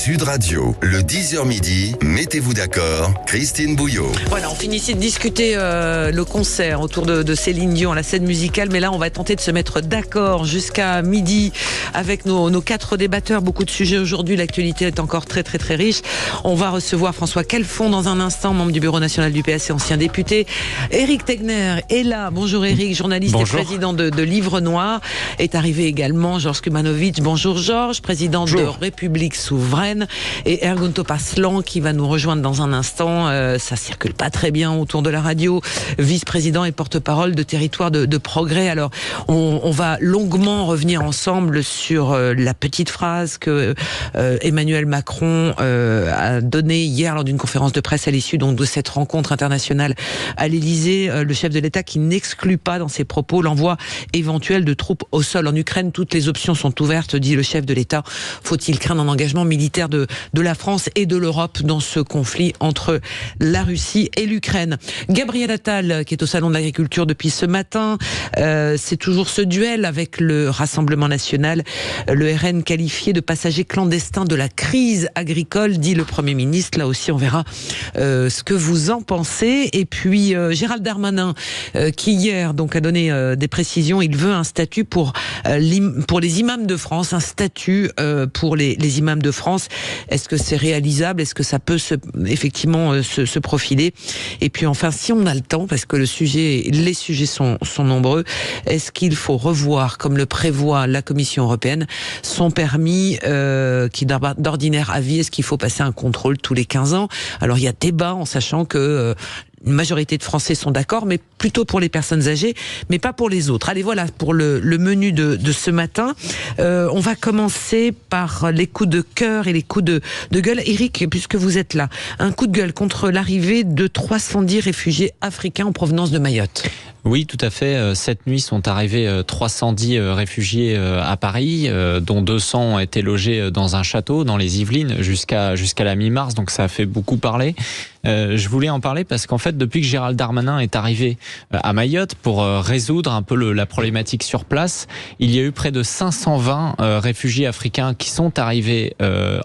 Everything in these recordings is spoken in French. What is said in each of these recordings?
Sud Radio, le 10h midi, mettez-vous d'accord, Christine Bouillot. Voilà, on finissait de discuter le concert autour de Céline Dion, la scène musicale, mais là on va tenter de se mettre d'accord jusqu'à midi avec nos 4 débatteurs. Beaucoup de sujets aujourd'hui, l'actualité est encore très riche. On va recevoir François Calfon dans un instant, membre du bureau national du PS et ancien député. Éric Tegner est là. Bonjour Éric, journaliste Bonjour. et président de Livre Noir. Est arrivé également Georges Kumanovic. Bonjour Georges, président de République Souveraine. Et Ergun Topaslan qui va nous rejoindre dans un instant. Ça circule pas très bien autour de la radio. Vice-président et porte-parole de Territoire de Progrès. Alors, on va longuement revenir ensemble sur la petite phrase que Emmanuel Macron a donnée hier lors d'une conférence de presse à l'issue donc de cette rencontre internationale à l'Élysée. Le chef de l'État qui n'exclut pas dans ses propos l'envoi éventuel de troupes au sol en Ukraine. Toutes les options sont ouvertes, dit le chef de l'État. Faut-il craindre un engagement militaire de la France et de l'Europe dans ce conflit entre la Russie et l'Ukraine? Gabriel Attal, qui est au Salon de l'Agriculture depuis ce matin, c'est toujours ce duel avec le Rassemblement National. Le RN qualifié de passager clandestin de la crise agricole, dit le Premier ministre. Là aussi, on verra ce que vous en pensez. Et puis, Gérald Darmanin, qui hier donc a donné des précisions. Il veut un statut pour les imams de France, un statut pour les imams de France. Est-ce que c'est réalisable? Est-ce que ça peut effectivement se profiler? Et puis enfin, si on a le temps, parce que les sujets sont nombreux, est-ce qu'il faut revoir, comme le prévoit la Commission européenne, son permis qui d'ordinaire à vie? Est-ce qu'il faut passer un contrôle tous les 15 ans? Alors il y a débat en sachant que une majorité de Français sont d'accord, mais plutôt pour les personnes âgées, mais pas pour les autres. Allez, voilà pour le menu de ce matin. On va commencer par les coups de cœur et les coups de gueule. Éric, puisque vous êtes là, un coup de gueule contre l'arrivée de 310 réfugiés africains en provenance de Mayotte. Oui, tout à fait. Cette nuit sont arrivés 310 réfugiés à Paris, dont 200 ont été logés dans un château dans les Yvelines jusqu'à la mi-mars, donc ça a fait beaucoup parler. Je voulais en parler parce qu'en fait, depuis que Gérald Darmanin est arrivé à Mayotte pour résoudre un peu la problématique sur place, il y a eu près de 520 réfugiés africains qui sont arrivés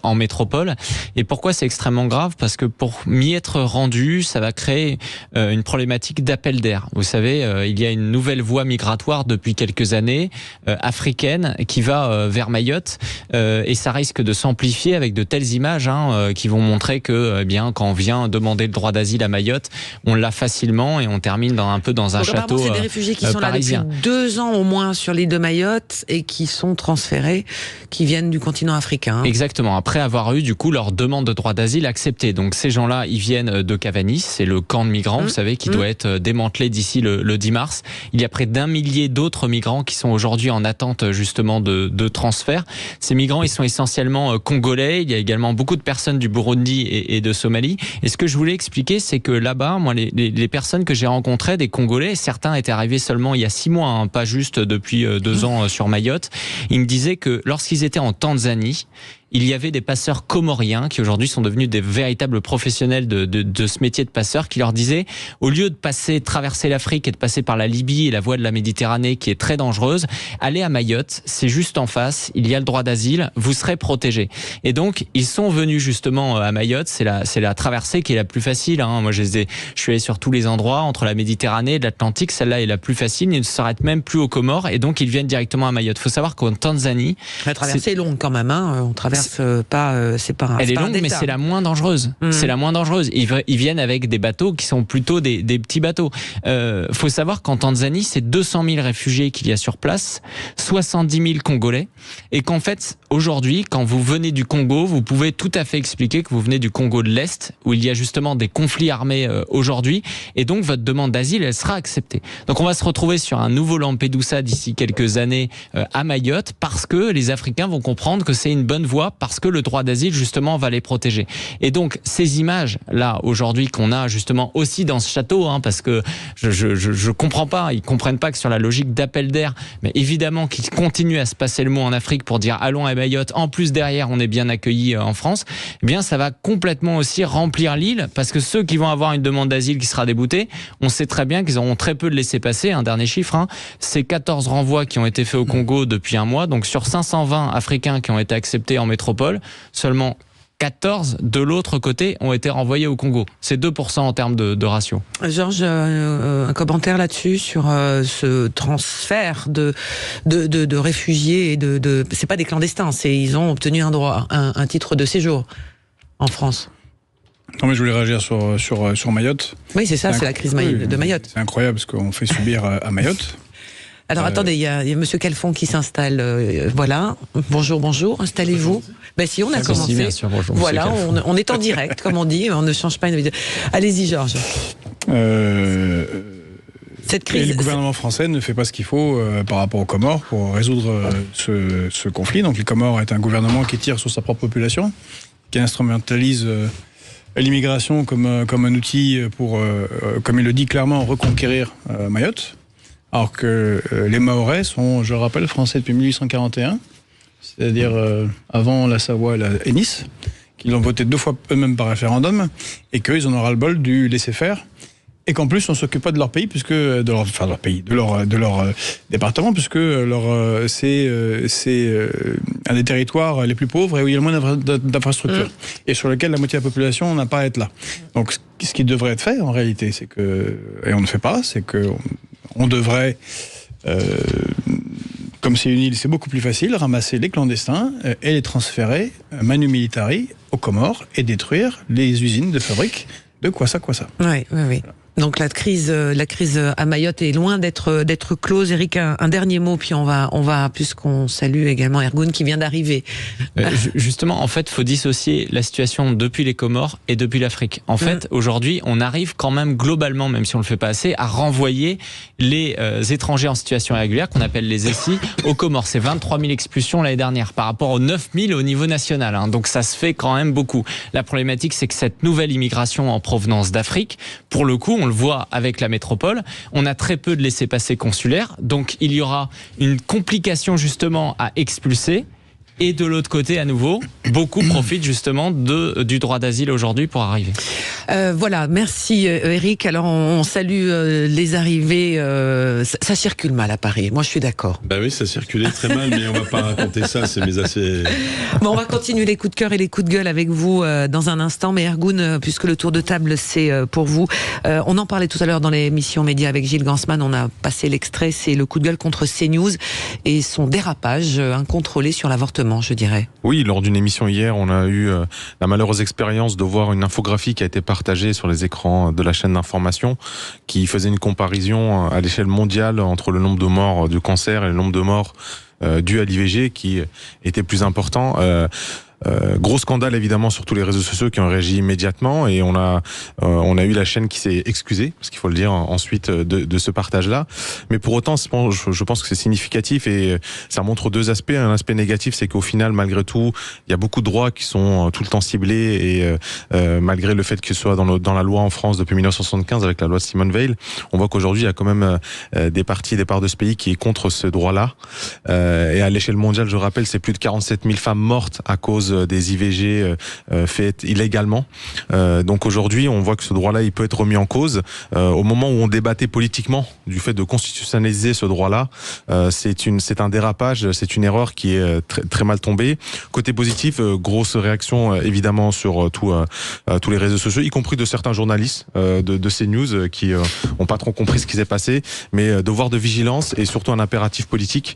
en métropole. Et pourquoi c'est extrêmement grave? Parce que pour m'y être rendu, ça va créer une problématique d'appel d'air. Vous savez, il y a une nouvelle voie migratoire depuis quelques années, africaine, qui va vers Mayotte. Et ça risque de s'amplifier avec de telles images qui vont montrer que quand on vient demander le droit d'asile à Mayotte, on l'a facilement et on termine un peu dans un château parisien. C'est des réfugiés qui sont là depuis 2 ans au moins sur l'île de Mayotte et qui sont transférés, qui viennent du continent africain. Exactement, après avoir eu du coup leur demande de droit d'asile acceptée. Donc ces gens-là, ils viennent de Cavanis, c'est le camp de migrants, vous savez, qui doit être démantelé d'ici le 10 mars. Il y a près d'1 millier d'autres migrants qui sont aujourd'hui en attente justement de transfert. Ces migrants, ils sont essentiellement congolais. Il y a également beaucoup de personnes du Burundi et de Somalie. Et ce que je voulais expliquer, c'est que là-bas, moi, les personnes que j'ai rencontrées, des Congolais, certains étaient arrivés seulement il y a 6 mois, pas juste depuis 2 ans sur Mayotte. Ils me disaient que lorsqu'ils étaient en Tanzanie, il y avait des passeurs comoriens qui aujourd'hui sont devenus des véritables professionnels de ce métier de passeur, qui leur disaient, au lieu de traverser l'Afrique et de passer par la Libye et la voie de la Méditerranée qui est très dangereuse, allez à Mayotte, c'est juste en face, il y a le droit d'asile, vous serez protégés. Et donc, ils sont venus justement à Mayotte, c'est la traversée qui est la plus facile. Moi, je suis allé sur tous les endroits, entre la Méditerranée et l'Atlantique, celle-là est la plus facile, ils ne s'arrêtent même plus aux Comores, et donc ils viennent directement à Mayotte. Il faut savoir qu'en Tanzanie... La traversée est longue quand même, on traverse... C'est pas elle est longue, mais c'est la moins dangereuse. C'est la moins dangereuse. Ils viennent avec des bateaux qui sont plutôt des petits bateaux. Faut savoir qu'en Tanzanie, c'est 200 000 réfugiés qu'il y a sur place, 70 000 Congolais, et qu'en fait, aujourd'hui, quand vous venez du Congo, vous pouvez tout à fait expliquer que vous venez du Congo de l'Est, où il y a justement des conflits armés aujourd'hui, et donc votre demande d'asile, elle sera acceptée. Donc on va se retrouver sur un nouveau Lampedusa d'ici quelques années à Mayotte, parce que les Africains vont comprendre que c'est une bonne voie, parce que le droit d'asile, justement, va les protéger. Et donc, ces images-là, aujourd'hui, qu'on a justement aussi dans ce château, parce que je comprends pas, ils comprennent pas que sur la logique d'appel d'air, mais évidemment qu'ils continuent à se passer le mot en Afrique pour dire allons à Mayotte, en plus derrière, on est bien accueillis en France, eh bien, ça va complètement aussi remplir l'île, parce que ceux qui vont avoir une demande d'asile qui sera déboutée, on sait très bien qu'ils auront très peu de laissez-passer. Un dernier chiffre, c'est 14 renvois qui ont été faits au Congo depuis un mois, donc sur 520 Africains qui ont été acceptés en métropole, seulement 14 de l'autre côté ont été renvoyés au Congo. C'est 2% en termes de ratio. Georges, un commentaire là-dessus sur ce transfert de réfugiés et c'est pas des clandestins, ils ont obtenu un titre de séjour en France. Non, mais je voulais réagir sur Mayotte. Oui, c'est ça, c'est la crise de Mayotte. C'est incroyable ce qu'on fait subir à Mayotte. Alors attendez, il y a Monsieur Calfon qui s'installe. Voilà. Bonjour. Installez-vous. Ben si, on a commencé. Bien sûr, bonjour, voilà, on est en direct, comme on dit. On ne change pas une vidéo. Allez-y, Georges. Cette crise. Et le gouvernement français ne fait pas ce qu'il faut par rapport aux Comores pour résoudre ce conflit. Donc les Comores est un gouvernement qui tire sur sa propre population, qui instrumentalise l'immigration comme un outil pour, comme il le dit clairement, reconquérir Mayotte. Alors que les Mahorais sont, je le rappelle, français depuis 1841, c'est-à-dire avant la Savoie et Nice, qu'ils ont voté 2 fois eux-mêmes par référendum, et qu'ils en ont ras-le-bol du laisser-faire, et qu'en plus on s'occupe pas de leur pays, de leur département, puisque c'est un des territoires les plus pauvres et où il y a le moins d'infrastructures, et sur lequel la moitié de la population n'a pas à être là. Donc ce qui devrait être fait en réalité, c'est que, et on ne fait pas, c'est que on devrait, comme c'est une île, c'est beaucoup plus facile, ramasser les clandestins et les transférer manu militari aux Comores et détruire les usines de fabrique de Kwassa. Oui. Donc la crise à Mayotte est loin d'être close. Eric, un dernier mot, puis on va puisqu'on salue également Ergun qui vient d'arriver. Justement, en fait, faut dissocier la situation depuis les Comores et depuis l'Afrique. En fait, aujourd'hui, on arrive quand même globalement, même si on le fait pas assez, à renvoyer les étrangers en situation irrégulière, qu'on appelle les ESI, aux Comores. C'est 23 000 expulsions l'année dernière par rapport aux 9 000 au niveau national. Donc ça se fait quand même beaucoup. La problématique, c'est que cette nouvelle immigration en provenance d'Afrique, pour le coup, on le voit avec la métropole, on a très peu de laissez-passer consulaires, donc il y aura une complication justement à expulser. Et de l'autre côté, à nouveau, beaucoup profitent justement du droit d'asile aujourd'hui pour arriver. Voilà, merci Eric. Alors on salue les arrivées. Ça circule mal à Paris, moi je suis d'accord. Bah oui, ça circulait très mal, mais on va pas raconter ça, c'est assez... Bon, on va continuer les coups de cœur et les coups de gueule avec vous dans un instant. Mais Ergun, puisque le tour de table c'est pour vous, on en parlait tout à l'heure dans l'émission Média avec Gilles Gansman, on a passé l'extrait, c'est le coup de gueule contre CNews et son dérapage incontrôlé sur l'avortement, je dirais. Oui, lors d'une émission hier, on a eu la malheureuse expérience de voir une infographie qui a été partagée sur les écrans de la chaîne d'information qui faisait une comparaison à l'échelle mondiale entre le nombre de morts du cancer et le nombre de morts dus à l'IVG qui était plus important. Gros scandale évidemment sur tous les réseaux sociaux qui ont réagi immédiatement et on a eu la chaîne qui s'est excusée, parce qu'il faut le dire ensuite de ce partage-là. Mais pour autant, je pense que c'est significatif et ça montre 2 aspects. Un aspect négatif, c'est qu'au final, malgré tout, il y a beaucoup de droits qui sont tout le temps ciblés et malgré le fait que ce soit dans la loi en France depuis 1975 avec la loi de Simone Veil, on voit qu'aujourd'hui il y a quand même des parts de ce pays qui est contre ce droit-là. Et à l'échelle mondiale, je rappelle, c'est plus de 47 000 femmes mortes à cause des IVG faites illégalement. Donc aujourd'hui, on voit que ce droit-là, il peut être remis en cause. Au moment où on débattait politiquement du fait de constitutionnaliser ce droit-là, c'est un dérapage, c'est une erreur qui est très, très mal tombée. Côté positif, grosse réaction évidemment sur tous les réseaux sociaux, y compris de certains journalistes de CNews qui ont pas trop compris ce qui s'est passé, mais devoir de vigilance et surtout un impératif politique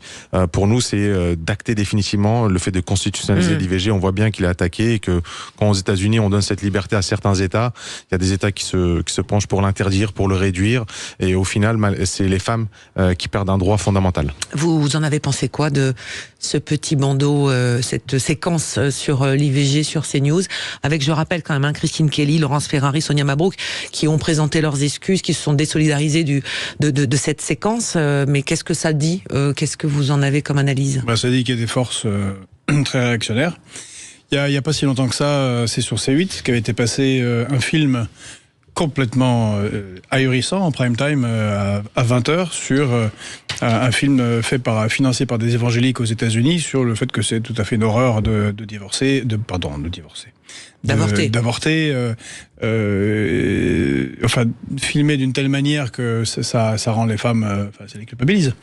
pour nous, c'est d'acter définitivement le fait de constitutionnaliser l'IVG. On voit bien qu'il est attaqué et que quand aux États-Unis on donne cette liberté à certains États, il y a des États qui se penchent pour l'interdire, pour le réduire, et au final c'est les femmes qui perdent un droit fondamental. Vous en avez pensé quoi de ce petit bandeau, cette séquence sur l'IVG sur CNews, avec, je rappelle quand même, Christine Kelly, Laurence Ferrari, Sonia Mabrouk, qui ont présenté leurs excuses, qui se sont désolidarisés de cette séquence, mais qu'est-ce que ça dit? Qu'est-ce que vous en avez comme analyse? Ça dit qu'il y a des forces très réactionnaires. Il y a pas si longtemps que ça, c'est sur C8 qu'avait été passé un film complètement ahurissant en prime time à 20h sur un film financé par des évangéliques aux États-Unis sur le fait que c'est tout à fait une horreur d'avorter, enfin filmé d'une telle manière que ça rend les femmes, ça les culpabilise.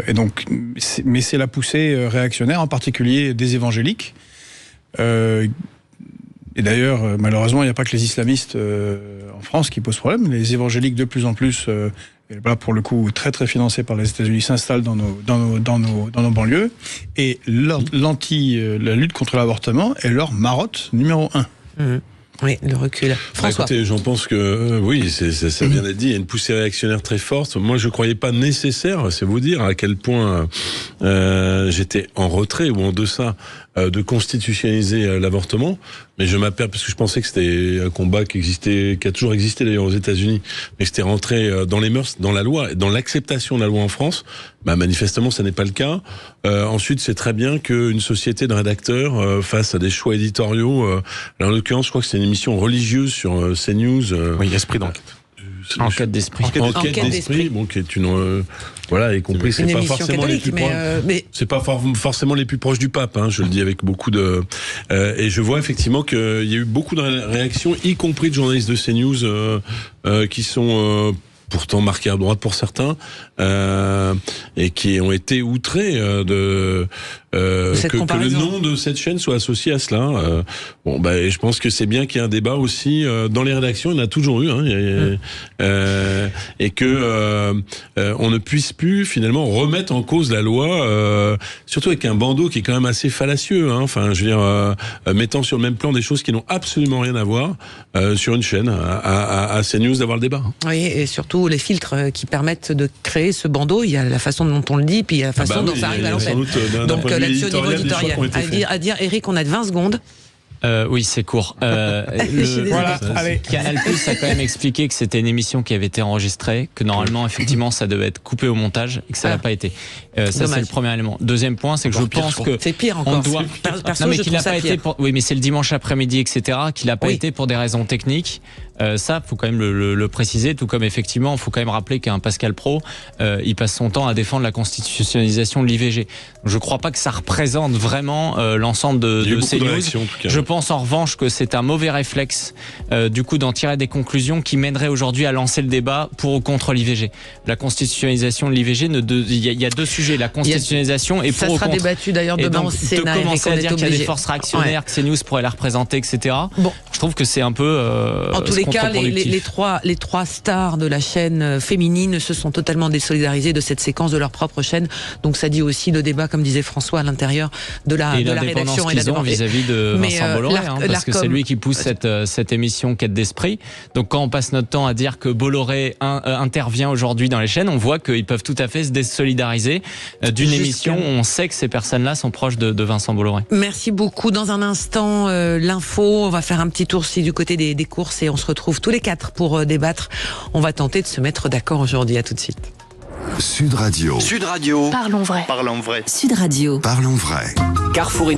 Et donc, mais c'est la poussée réactionnaire, en particulier des évangéliques. Et d'ailleurs, malheureusement, il n'y a pas que les islamistes en France qui posent problème. Les évangéliques, de plus en plus, et là pour le coup très très financés par les États-Unis, s'installent dans nos banlieues. Et la lutte contre l'avortement est leur marotte numéro 1. Mmh. Oui, le recul. François. Écoutez, j'en pense que oui, ça vient d'être dit. Il y a une poussée réactionnaire très forte. Moi, je croyais pas nécessaire, c'est vous dire à quel point j'étais en retrait ou en deçà de constitutionnaliser l'avortement. Mais je m'aperçois parce que je pensais que c'était un combat qui a toujours existé d'ailleurs aux États-Unis, mais que c'était rentré dans les mœurs, dans la loi, dans l'acceptation de la loi en France. Bah manifestement, ça n'est pas le cas. Ensuite, c'est très bien qu'une société de rédacteurs face à des choix éditoriaux. Alors, en l'occurrence, je crois que c'est une émission religieuse sur CNews. Oui, Esprit d'enquête. Enquête d'esprit. Enquête d'esprit, bon, qui est une y compris, c'est pas forcément les plus c'est pas forcément les plus proches du pape, hein, je le dis avec beaucoup de et je vois effectivement qu'il y a eu beaucoup de réactions, y compris de journalistes de CNews qui sont pourtant marqués à droite pour certains, et qui ont été outrés que le nom de cette chaîne soit associé à cela. Je pense que c'est bien qu'il y ait un débat aussi dans les rédactions. Il y en a toujours eu, et que on ne puisse plus finalement remettre en cause la loi, surtout avec un bandeau qui est quand même assez fallacieux. Hein. Enfin, je veux dire, mettant sur le même plan des choses qui n'ont absolument rien à voir sur une chaîne, à CNews d'avoir le débat. Oui, et surtout les filtres qui permettent de créer ce bandeau. Il y a la façon dont on le dit, puis il y a la façon dont ça arrive à l'antenne. Donc là-dessus, au niveau éditorial, à dire, Eric, on a 20 secondes. Oui, c'est court. Canal+ a quand même expliqué que c'était une émission qui avait été enregistrée, que normalement, effectivement, ça devait être coupé au montage et que ça n'a pas été. Ça, c'est le premier élément. Deuxième point, c'est que je pense que c'est pire encore. Non, mais qu'il n'a pas été pour... Oui, mais c'est le dimanche après-midi, etc. Qu'il n'a pas été pour des raisons techniques. Ça, faut quand même le préciser. Tout comme effectivement, faut quand même rappeler qu'un Pascal Praud, il passe son temps à défendre la constitutionnalisation de l'IVG. Je crois pas que ça représente vraiment l'ensemble de CNews. Je pense en revanche que c'est un mauvais réflexe du coup d'en tirer des conclusions qui mèneraient aujourd'hui à lancer le débat pour ou contre l'IVG. La constitutionnalisation de l'IVG, il y a deux sujets, la constitutionnalisation et pour ou contre. Ça sera débattu d'ailleurs demain au Sénat. De commencer à dire qu'il y a des forces réactionnaires, que CNews pourrait la représenter, etc. Bon. Je trouve que c'est un peu en tous les cas, les trois stars de la chaîne féminine se sont totalement désolidarisées de cette séquence de leur propre chaîne. Donc ça dit aussi le débat, comme disait François, à l'intérieur de la rédaction et la vis-à-vis de Vincent Bolloré, parce que c'est lui qui pousse cette émission Quête d'esprit. Donc quand on passe notre temps à dire que Bolloré intervient aujourd'hui dans les chaînes, on voit qu'ils peuvent tout à fait se désolidariser d'une émission où on sait que ces personnes-là sont proches de Vincent Bolloré. Merci beaucoup. Dans un instant, l'info, on va faire un petit tour du côté des courses et on se retrouve tous les quatre pour débattre. On va tenter de se mettre d'accord aujourd'hui. À tout de suite. Sud Radio. Sud Radio. Parlons vrai. Parlons vrai. Sud Radio. Parlons vrai. Carrefour.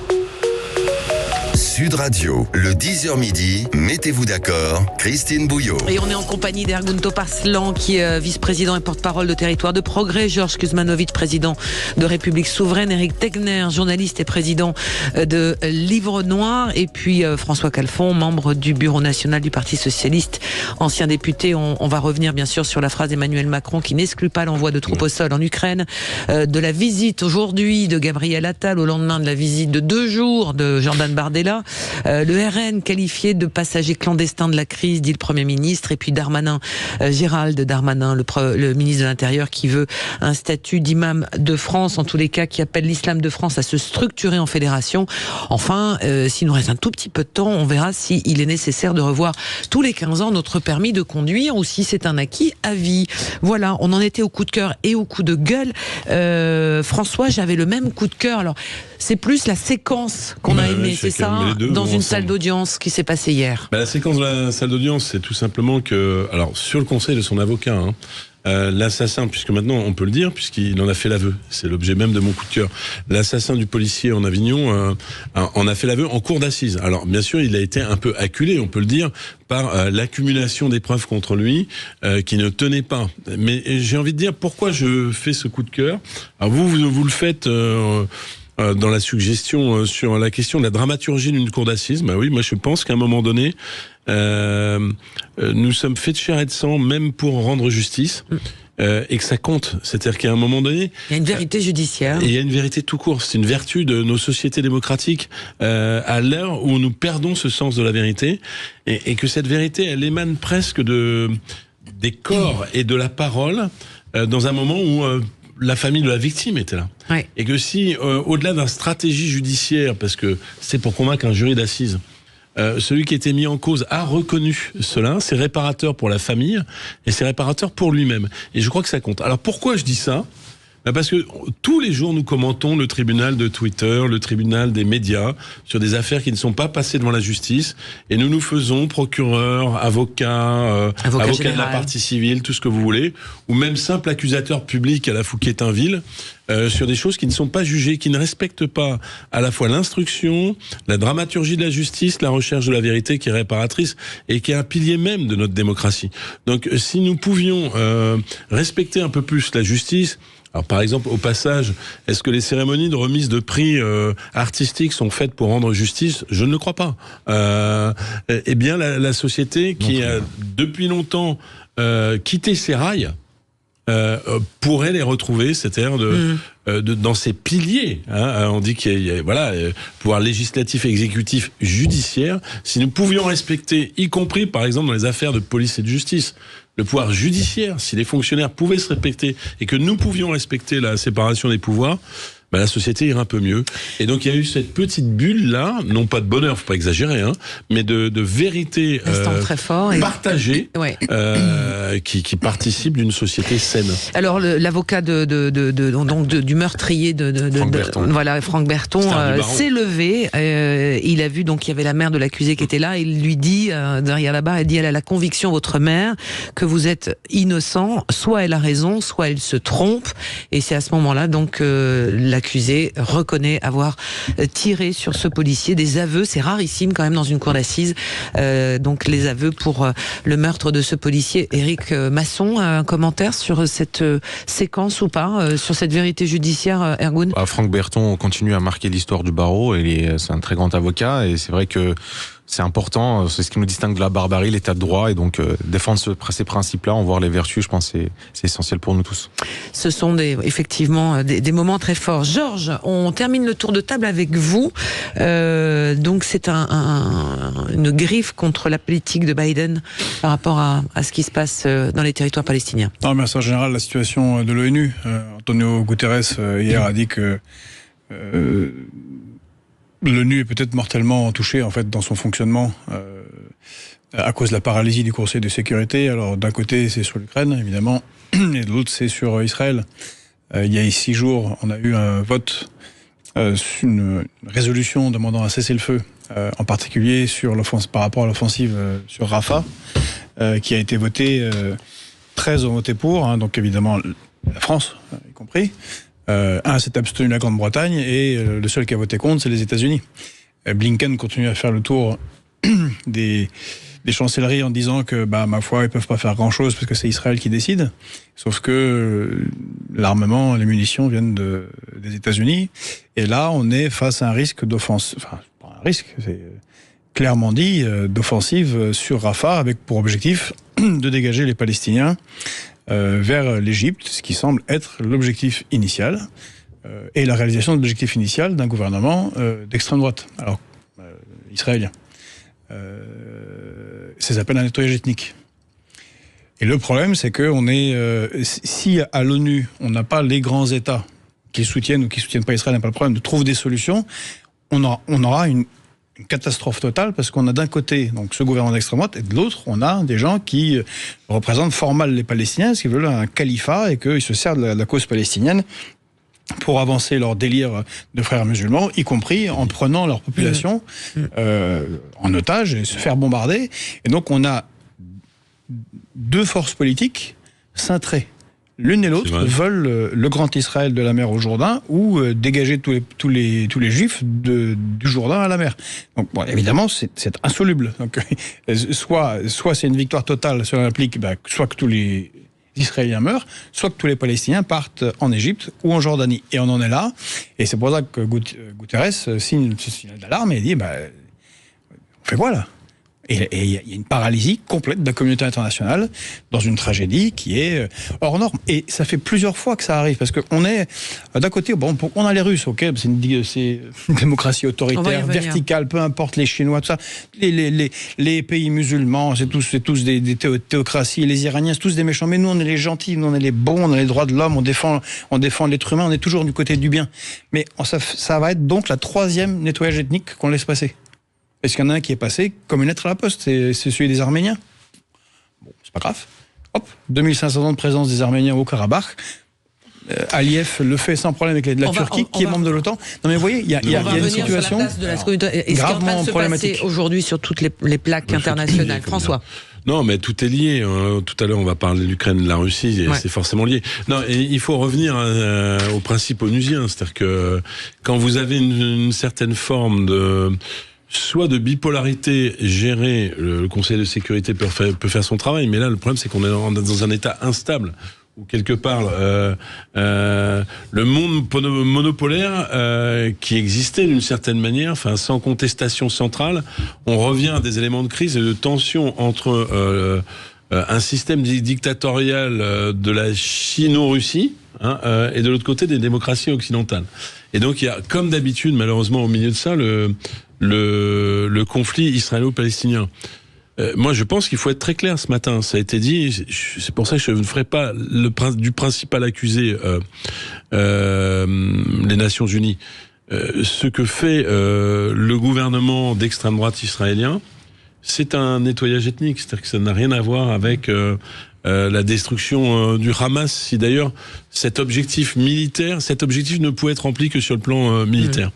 Sud Radio, le 10h midi, mettez-vous d'accord, Christine Bouillot. Et on est en compagnie d'Ergun Topaslan, qui est vice-président et porte-parole de Territoire de Progrès, Georges Kuzmanovic, président de République Souveraine, Éric Tegner, journaliste et président de Livre Noir, et puis François Calfon, membre du Bureau national du Parti socialiste, ancien député. On va revenir bien sûr sur la phrase d'Emmanuel Macron qui n'exclut pas l'envoi de troupes au sol en Ukraine, de la visite aujourd'hui de Gabriel Attal au lendemain de la visite de 2 jours de Jordan Bardella. Le RN qualifié de passager clandestin de la crise, dit le Premier ministre, et puis Darmanin, Gérald Darmanin, le ministre de l'Intérieur, qui veut un statut d'imam de France, en tous les cas, qui appelle l'islam de France à se structurer en fédération. Enfin, s'il nous reste un tout petit peu de temps, on verra s'il est nécessaire de revoir tous les 15 ans notre permis de conduire ou si c'est un acquis à vie. Voilà, on en était au coup de cœur et au coup de gueule. François, j'avais le même coup de cœur. Alors, c'est plus la séquence qu'on a aimée, c'est ça, dans une salle d'audience qui s'est passée hier. La séquence de la salle d'audience, c'est tout simplement que, alors sur le conseil de son avocat, l'assassin, puisque maintenant on peut le dire, puisqu'il en a fait l'aveu, c'est l'objet même de mon coup de cœur, l'assassin du policier en Avignon en a fait l'aveu en cour d'assises. Alors bien sûr, il a été un peu acculé, on peut le dire, par l'accumulation des preuves contre lui qui ne tenaient pas. Mais j'ai envie de dire pourquoi je fais ce coup de cœur. Alors vous le faites... dans la suggestion sur la question de la dramaturgie d'une cour d'assises, oui, moi je pense qu'à un moment donné, nous sommes faits de chair et de sang, même pour rendre justice. et que ça compte. C'est-à-dire qu'à un moment donné, il y a une vérité judiciaire. Et il y a une vérité tout court. C'est une vertu de nos sociétés démocratiques à l'heure où nous perdons ce sens de la vérité et que cette vérité, elle émane presque des corps et de la parole dans un moment où la famille de la victime était là. Ouais. Et que si, au-delà d'une stratégie judiciaire, parce que c'est pour convaincre un jury d'assises, celui qui était mis en cause a reconnu cela, c'est réparateur pour la famille et c'est réparateur pour lui-même. Et je crois que ça compte. Alors pourquoi je dis ça ? Parce que tous les jours, nous commentons le tribunal de Twitter, le tribunal des médias, sur des affaires qui ne sont pas passées devant la justice. Et nous faisons procureur, avocat de la partie civile, tout ce que vous voulez, ou même simple accusateur public à la Fouquier-Tinville, sur des choses qui ne sont pas jugées, qui ne respectent pas à la fois l'instruction, la dramaturgie de la justice, la recherche de la vérité qui est réparatrice et qui est un pilier même de notre démocratie. Donc si nous pouvions respecter un peu plus la justice. Alors par exemple, au passage, est-ce que les cérémonies de remise de prix artistiques sont faites pour rendre justice ? Je ne le crois pas. Eh bien, la société qui a depuis longtemps quitté ses rails pourrait les retrouver, c'est-à-dire dans ses piliers. Hein, on dit qu'il y a pouvoir législatif, exécutif, judiciaire. Si nous pouvions respecter, y compris par exemple dans les affaires de police et de justice, le pouvoir judiciaire, si les fonctionnaires pouvaient se respecter et que nous pouvions respecter la séparation des pouvoirs, la société irait un peu mieux. Et donc il y a eu cette petite bulle-là, non pas de bonheur, faut pas exagérer, hein, mais de vérité très fort et partagée, ouais. qui participe d'une société saine. Alors l'avocat du meurtrier Franck Berton s'est levé. Il a vu donc il y avait la mère de l'accusé qui était là. Il lui dit derrière la barre, elle a la conviction, votre mère, que vous êtes innocent. Soit elle a raison, soit elle se trompe. Et c'est à ce moment-là donc l'accusé reconnaît avoir tiré sur ce policier. Des aveux, c'est rarissime quand même dans une cour d'assises. Donc les aveux pour le meurtre de ce policier. Éric Masson, un commentaire sur cette séquence ou pas, sur cette vérité judiciaire, Ergun ? Franck Berton continue à marquer l'histoire du barreau. C'est un très grand avocat et c'est vrai que c'est important, c'est ce qui nous distingue de la barbarie, l'état de droit, et donc défendre ces principes-là, en voir les vertus, je pense que c'est essentiel pour nous tous. Ce sont effectivement des moments très forts. Georges, on termine le tour de table avec vous. Donc c'est une griffe contre la politique de Biden par rapport à ce qui se passe dans les territoires palestiniens. Non, mais en général, la situation de l'ONU, Antonio Guterres hier a dit que l'ONU est peut-être mortellement touchée en fait dans son fonctionnement à cause de la paralysie du Conseil de sécurité. Alors d'un côté c'est sur l'Ukraine évidemment et de l'autre c'est sur Israël. Il y a 6 jours on a eu un vote, une résolution demandant un cessez-le-feu, en particulier par rapport à l'offensive sur Rafah, qui a été votée. 13 ont voté pour, hein, donc évidemment la France y compris. S'est abstenu la Grande-Bretagne et le seul qui a voté contre, c'est les États-Unis. Blinken continue à faire le tour des chancelleries en disant que, ma foi, ils peuvent pas faire grand-chose parce que c'est Israël qui décide. Sauf que l'armement, les munitions viennent des États-Unis. Et là, on est face à un risque d'offensive. Enfin, pas un risque, c'est clairement dit, d'offensive sur Rafah avec pour objectif de dégager les Palestiniens vers l'Égypte, ce qui semble être l'objectif initial, et la réalisation de l'objectif initial d'un gouvernement d'extrême droite, alors israélien. Ça s'appelle un nettoyage ethnique. Et le problème, c'est que si à l'ONU, on n'a pas les grands États qui soutiennent ou qui soutiennent pas Israël, n'a pas le problème de trouver des solutions, on aura une catastrophe totale parce qu'on a d'un côté donc ce gouvernement d'extrême droite et de l'autre on a des gens qui représentent fort mal les Palestiniens, parce qu'ils veulent un califat et qu'ils se servent de la cause palestinienne pour avancer leur délire de frères musulmans, y compris en prenant leur population en otage et se faire bombarder. Et donc on a 2 forces politiques cintrées. L'une et l'autre veulent le grand Israël de la mer au Jourdain ou dégager tous les juifs du Jourdain à la mer. Donc évidemment c'est insoluble. Donc soit c'est une victoire totale sur l'implique, soit que tous les Israéliens meurent, soit que tous les Palestiniens partent en Égypte ou en Jordanie. Et on en est là. Et c'est pour ça que Guterres signe ce signal d'alarme et dit on fait quoi là ? Et il y a une paralysie complète de la communauté internationale dans une tragédie qui est hors norme. Et ça fait plusieurs fois que ça arrive, parce qu'on est, d'un côté, on a les Russes, ok, c'est une démocratie autoritaire, verticale, peu importe les Chinois, tout ça, les pays musulmans, c'est tous des théocraties, les Iraniens, c'est tous des méchants, mais nous, on est les gentils, nous, on est les bons, on a les droits de l'homme, on défend l'être humain, on est toujours du côté du bien. Mais ça va être donc la 3e nettoyage ethnique qu'on laisse passer. Est-ce qu'il y en a un qui est passé comme une lettre à la poste? C'est celui des Arméniens. Bon, c'est pas grave. Hop, 2500 ans de présence des Arméniens au Karabakh. Aliyev le fait sans problème avec la Turquie, qui est membre de l'OTAN. Non mais vous voyez, il y a une situation gravement problématique aujourd'hui sur toutes les plaques internationales. François. Non, mais tout est lié. Tout à l'heure, on va parler de l'Ukraine, de la Russie, et c'est forcément lié. Non, et il faut revenir au principe onusien, c'est-à-dire que quand vous avez une certaine forme soit de bipolarité gérée, le Conseil de sécurité peut faire son travail, mais là, le problème, c'est qu'on est dans un état instable, où quelque part, le monde monopolaire qui existait d'une certaine manière, enfin, sans contestation centrale, on revient à des éléments de crise et de tension entre un système dictatorial de la Chino-Russie et de l'autre côté des démocraties occidentales. Et donc, il y a, comme d'habitude, malheureusement, au milieu de ça, le conflit israélo-palestinien. Moi, je pense qu'il faut être très clair ce matin. Ça a été dit. C'est pour ça que je ne ferai pas du principal accusé les Nations Unies. Ce que fait le gouvernement d'extrême droite israélien, c'est un nettoyage ethnique. C'est-à-dire que ça n'a rien à voir avec la destruction du Hamas. Si d'ailleurs cet objectif ne pouvait être rempli que sur le plan militaire.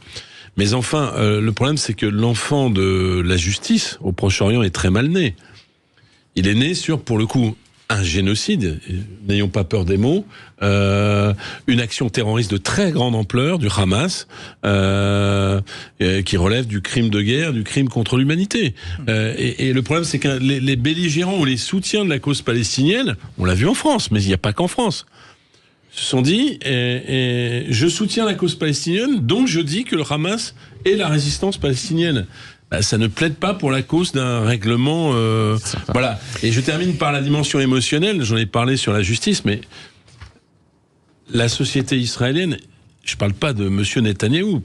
Mais enfin, le problème, c'est que l'enfant de la justice au Proche-Orient est très mal né. Il est né sur, pour le coup, un génocide, n'ayons pas peur des mots, une action terroriste de très grande ampleur du Hamas, qui relève du crime de guerre, du crime contre l'humanité. Et le problème, c'est que les belligérants ou les soutiens de la cause palestinienne, on l'a vu en France, mais il n'y a pas qu'en France, se sont dit, je soutiens la cause palestinienne, donc je dis que le Hamas est la résistance palestinienne. Ça ne plaide pas pour la cause d'un règlement. Voilà. Et je termine par la dimension émotionnelle. J'en ai parlé sur la justice, mais la société israélienne, je ne parle pas de M. Netanyahou,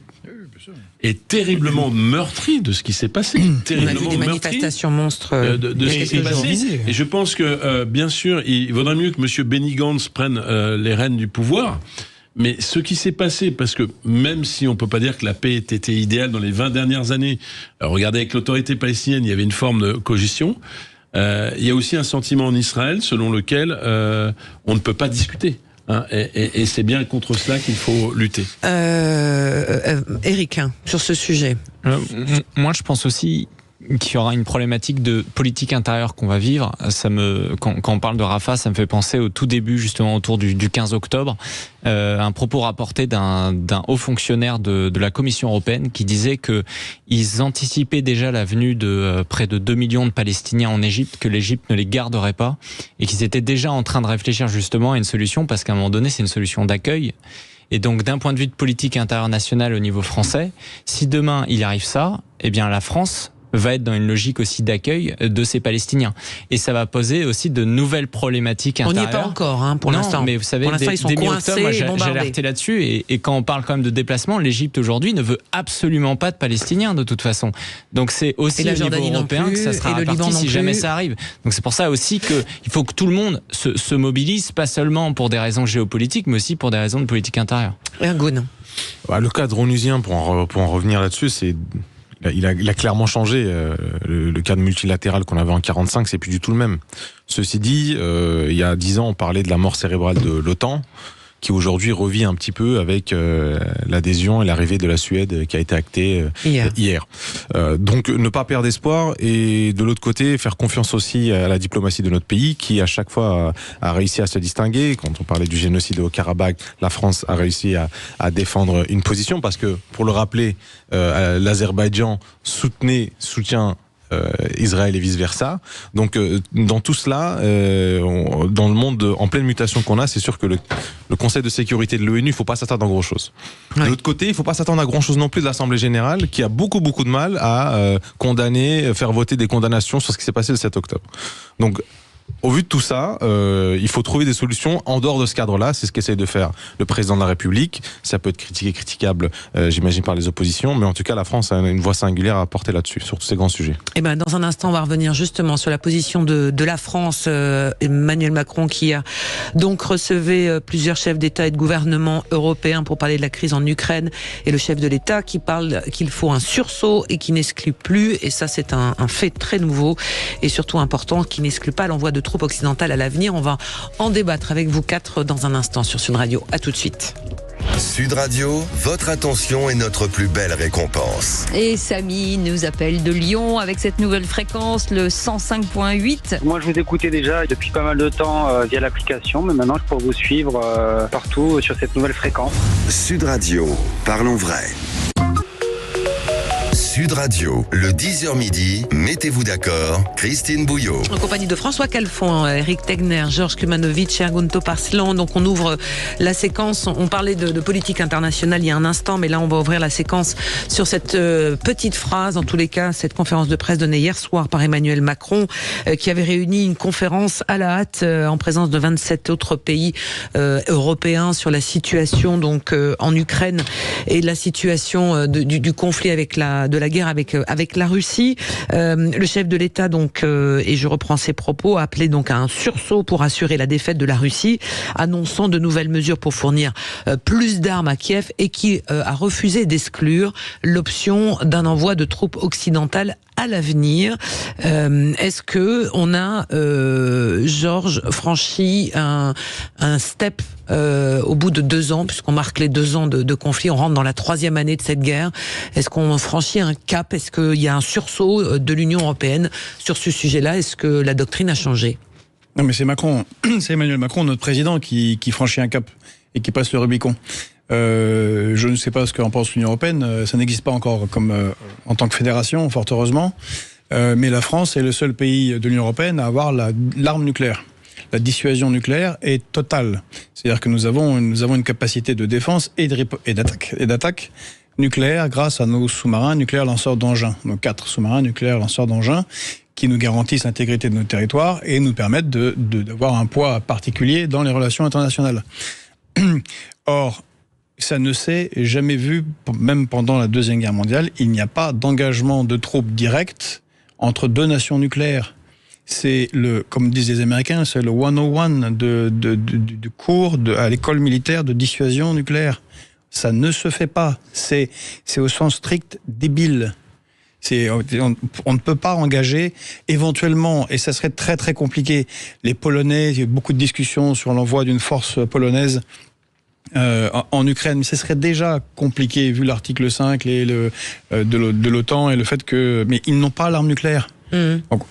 est terriblement meurtri de ce qui s'est passé. On a vu des manifestations monstres de ce qui s'est passé. Et je pense que, bien sûr, il vaudrait mieux que M. Benny Gantz prenne les rênes du pouvoir. Mais ce qui s'est passé, parce que même si on peut pas dire que la paix était idéale dans les 20 dernières années, regardez avec l'autorité palestinienne, il y avait une forme de cogestion. Il y a aussi un sentiment en Israël selon lequel on ne peut pas discuter. Et c'est bien contre cela qu'il faut lutter. Éric, sur ce sujet. Moi, je pense aussi qu'il y aura une problématique de politique intérieure qu'on va vivre. Quand on parle de Rafah, ça me fait penser au tout début, justement autour du 15 octobre, un propos rapporté d'un haut fonctionnaire de la Commission européenne qui disait que ils anticipaient déjà la venue de près de 2 millions de Palestiniens en Égypte, que l'Égypte ne les garderait pas, et qu'ils étaient déjà en train de réfléchir justement à une solution, parce qu'à un moment donné, c'est une solution d'accueil. Et donc, d'un point de vue de politique intérieure nationale au niveau français, si demain il arrive ça, eh bien la France va être dans une logique aussi d'accueil de ces Palestiniens. Et ça va poser aussi de nouvelles problématiques intérieures. On n'y est pas encore, pour l'instant. Non, mais vous savez, ils sont dès coincés mi-octobre, et bombardés. j'ai alerté là-dessus. Et quand on parle quand même de déplacement, l'Égypte aujourd'hui ne veut absolument pas de Palestiniens, de toute façon. Donc c'est aussi au niveau européen que ça sera réparti si jamais ça arrive. Donc c'est pour ça aussi qu'il faut que tout le monde se mobilise, pas seulement pour des raisons géopolitiques, mais aussi pour des raisons de politique intérieure. Ergun. Le cadre onusien, pour en revenir là-dessus, c'est... Il a clairement changé. Le cadre multilatéral qu'on avait en 1945, c'est plus du tout le même. Ceci dit, il y a 10 ans, on parlait de la mort cérébrale de l'OTAN, qui aujourd'hui revit un petit peu avec l'adhésion et l'arrivée de la Suède qui a été actée hier. Donc ne pas perdre espoir, et de l'autre côté faire confiance aussi à la diplomatie de notre pays qui à chaque fois a réussi à se distinguer. Quand on parlait du génocide au Karabakh, la France a réussi à défendre une position, parce que pour le rappeler, l'Azerbaïdjan soutient Israël et vice-versa. Donc dans tout cela, dans le monde en pleine mutation qu'on a, c'est sûr que le Conseil de sécurité de l'ONU, il ne faut pas s'attendre à grand-chose. De l'autre côté, il ne faut pas s'attendre à grand-chose non plus de l'Assemblée générale, qui a beaucoup de mal à condamner, faire voter des condamnations sur ce qui s'est passé le 7 octobre. Donc, au vu de tout ça, il faut trouver des solutions en dehors de ce cadre-là. C'est ce qu'essaye de faire le président de la République. Ça peut être critiquable, j'imagine, par les oppositions, mais en tout cas, la France a une voix singulière à porter là-dessus, sur tous ces grands sujets. Et ben, dans un instant, on va revenir justement sur la position de la France. Emmanuel Macron qui a donc recevé plusieurs chefs d'État et de gouvernement européens pour parler de la crise en Ukraine, et le chef de l'État qui parle qu'il faut un sursaut et qui n'exclut plus, et ça c'est un fait très nouveau et surtout important, qui n'exclut pas l'envoi de troupes occidentales à l'avenir. On va en débattre avec vous quatre dans un instant sur Sud Radio. À tout de suite. Sud Radio, votre attention est notre plus belle récompense. Et Samy nous appelle de Lyon avec cette nouvelle fréquence, le 105.8. Moi, je vous écoutais déjà depuis pas mal de temps via l'application, mais maintenant, je peux vous suivre partout sur cette nouvelle fréquence. Sud Radio, parlons vrai. Sud Radio, le 10h midi, mettez-vous d'accord, Christine Bouillot. En compagnie de François Calfon, Eric Tegner, Georges Kumanovic et Ergun Topaslan. Donc on ouvre la séquence, on parlait de politique internationale il y a un instant, mais là on va ouvrir la séquence sur cette petite phrase, en tous les cas, cette conférence de presse donnée hier soir par Emmanuel Macron, qui avait réuni une conférence à la hâte en présence de 27 autres pays européens sur la situation donc en Ukraine et la situation du conflit avec de la guerre avec la Russie. Le chef de l'État donc et je reprends ses propos, a appelé donc à un sursaut pour assurer la défaite de la Russie, annonçant de nouvelles mesures pour fournir plus d'armes à Kiev, et qui a refusé d'exclure l'option d'un envoi de troupes occidentales à l'avenir. Est-ce que on a, Georges, franchi un step au bout de 2 ans, puisqu'on marque les 2 ans de conflit, on rentre dans la 3e année de cette guerre. Est-ce qu'on franchit un cap? Est-ce qu'il y a un sursaut de l'Union européenne sur ce sujet-là? Est-ce que la doctrine a changé? Non, mais c'est Macron, c'est Emmanuel Macron, notre président, qui franchit un cap et qui passe le Rubicon. Je ne sais pas ce qu'en pense l'Union européenne. Ça n'existe pas encore comme en tant que fédération, fort heureusement. Mais la France est le seul pays de l'Union européenne à avoir l'arme nucléaire. La dissuasion nucléaire est totale. C'est-à-dire que nous avons une capacité de défense et d'attaque nucléaire grâce à nos sous-marins nucléaires lanceurs d'engins. Nos 4 sous-marins nucléaires lanceurs d'engins qui nous garantissent l'intégrité de nos territoires et nous permettent d'avoir un poids particulier dans les relations internationales. Or, ça ne s'est jamais vu, même pendant la Deuxième Guerre mondiale, il n'y a pas d'engagement de troupes directes entre 2 nations nucléaires. C'est comme disent les Américains, c'est le 101 du cours à l'école militaire de dissuasion nucléaire. Ça ne se fait pas. C'est au sens strict débile. On ne peut pas engager éventuellement, et ça serait très très compliqué. Les Polonais, il y a eu beaucoup de discussions sur l'envoi d'une force polonaise en Ukraine, mais ce serait déjà compliqué vu l'article 5 de l'OTAN et le fait que... Mais ils n'ont pas l'arme nucléaire. Donc,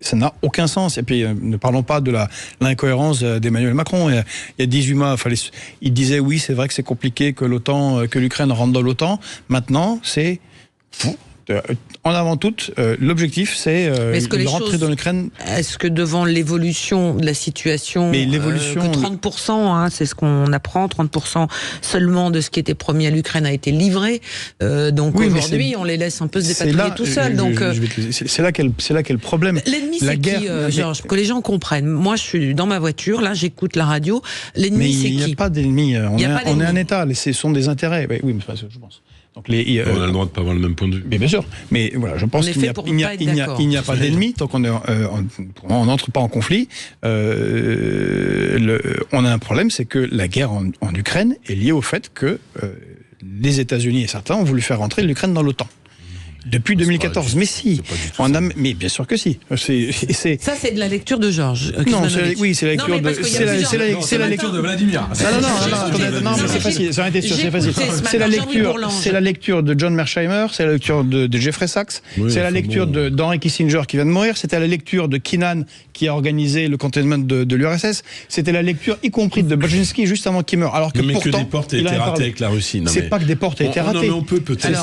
ça n'a aucun sens. Et puis, ne parlons pas de l'incohérence d'Emmanuel Macron. Il y a 18 mois, il disait oui, c'est vrai que c'est compliqué que l'Ukraine rentre dans l'OTAN. Maintenant, c'est fou. En avant tout, l'objectif, c'est de rentrer dans l'Ukraine. Est-ce que devant l'évolution de la situation, que 30%, c'est ce qu'on apprend, 30% seulement de ce qui était promis à l'Ukraine a été livré. Donc oui, aujourd'hui, on les laisse un peu se dépatouiller tout seuls. C'est là qu'est le problème. L'ennemi, c'est qui, Georges? Que les gens comprennent. Moi, je suis dans ma voiture, là, j'écoute la radio. L'ennemi, c'est qui? Il n'y a pas d'ennemi. On est un État. Ce sont des intérêts. Oui, mais je pense. Donc on a le droit de pas avoir le même point de vue. Mais bien sûr. Mais voilà, je pense qu'il n'y a pas d'ennemi tant qu'on n'entre pas en conflit. On a un problème, c'est que la guerre en Ukraine est liée au fait que les États-Unis et certains ont voulu faire rentrer l'Ukraine dans l'OTAN. Depuis 2014, mais si, mais bien sûr que si. Ça, c'est de la lecture de Georges. Non, c'est la lecture de Vladimir. Non, mais c'est facile. C'est la lecture de John Mearsheimer, c'est la lecture de Jeffrey Sachs, c'est la lecture d'Henry Kissinger qui vient de mourir, c'était la lecture de Kennan qui a organisé le containment de l'URSS, c'était la lecture y compris de Brzezinski juste avant qu'il meure. Alors que pourtant, des portes aient été ratées avec la Russie. C'est pas que des portes aient été ratées. On peut peut-être.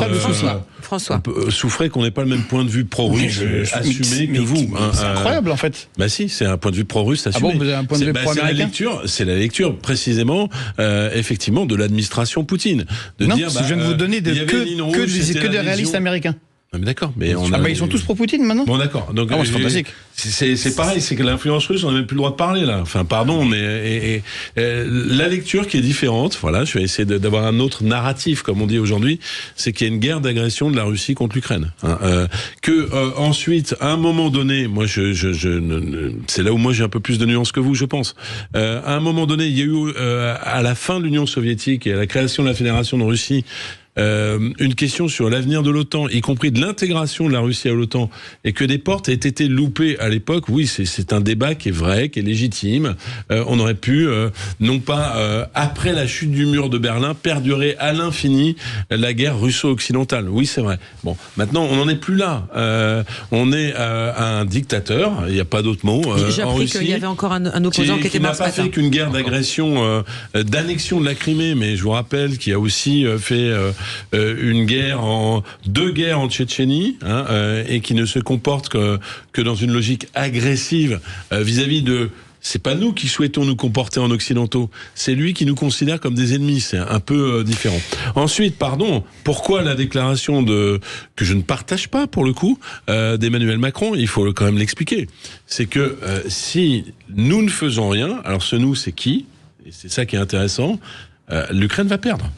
François. souffrez qu'on n'ait pas le même point de vue pro-russe assumé que vous. C'est incroyable, en fait. Bah si, c'est un point de vue pro-russe assumé. Ah bon, vous avez un point de vue pro-américain ? C'est la lecture précisément, effectivement, de l'administration Poutine. Non, je viens de vous donner que des réalistes américains. Ah, mais d'accord, mais ils sont tous pro-Poutine maintenant. Bon, d'accord. Donc c'est fantastique. C'est pareil, c'est que l'influence russe, on n'a même plus le droit de parler là. Enfin, pardon, mais la lecture qui est différente. Voilà, je vais essayer d'avoir un autre narratif, comme on dit aujourd'hui, c'est qu'il y a une guerre d'agression de la Russie contre l'Ukraine. Ensuite, à un moment donné, moi, c'est là où moi j'ai un peu plus de nuances que vous, je pense. À un moment donné, il y a eu à la fin de l'Union soviétique et à la création de la Fédération de Russie. Une question sur l'avenir de l'OTAN, y compris de l'intégration de la Russie à l'OTAN, et que des portes aient été loupées à l'époque, oui, c'est un débat qui est vrai, qui est légitime. On aurait pu, non pas après la chute du mur de Berlin, perdurer à l'infini la guerre russo-occidentale. Oui, c'est vrai. Bon, maintenant, on n'en est plus là. On est un dictateur, il n'y a pas d'autre mot. J'ai appris qu'il y avait encore un opposant qui était mort ce matin. Qui n'a pas fait qu'une guerre d'agression, d'annexion de la Crimée, mais je vous rappelle qu'il a aussi fait deux guerres en Tchétchénie, et qui ne se comporte que dans une logique agressive vis-à-vis de. C'est pas nous qui souhaitons nous comporter en occidentaux, c'est lui qui nous considère comme des ennemis. C'est un peu différent. Ensuite, pourquoi la déclaration que je ne partage pas pour le coup d'Emmanuel Macron, il faut quand même l'expliquer. C'est que si nous ne faisons rien, alors ce nous c'est qui ? Et c'est ça qui est intéressant. L'Ukraine va perdre.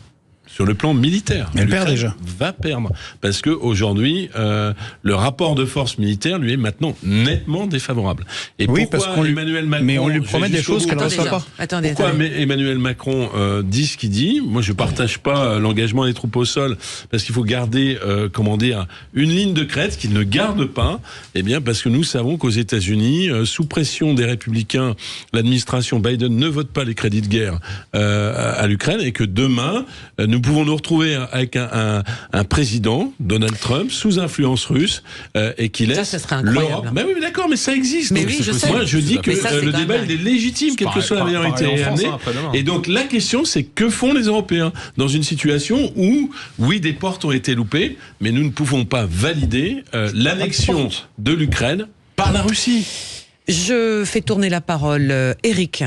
Sur le plan militaire, elle perd déjà. Va perdre parce que aujourd'hui, le rapport de force militaire lui est maintenant nettement défavorable. Et oui, parce Emmanuel Macron, mais on lui promet des choses qu'elle ne reçoit pas. Pourquoi Emmanuel Macron dit ce qu'il dit ? Moi, je partage pas l'engagement des troupes au sol parce qu'il faut garder, une ligne de crête qu'il ne garde pas. Eh bien, parce que nous savons qu'aux États-Unis, sous pression des Républicains, l'administration Biden ne vote pas les crédits de guerre à l'Ukraine et que demain, nous pouvons nous retrouver avec un président, Donald Trump, sous influence russe, et qui laisse l'Europe. Mais oui, mais d'accord, mais ça existe. Mais oui, je sais. Moi, je dis que le débat il est légitime, quelle que soit la majorité amenée. Et donc la question, c'est que font les Européens dans une situation où, oui, des portes ont été loupées, mais nous ne pouvons pas valider l'annexion de l'Ukraine par la Russie. Je fais tourner la parole, Eric,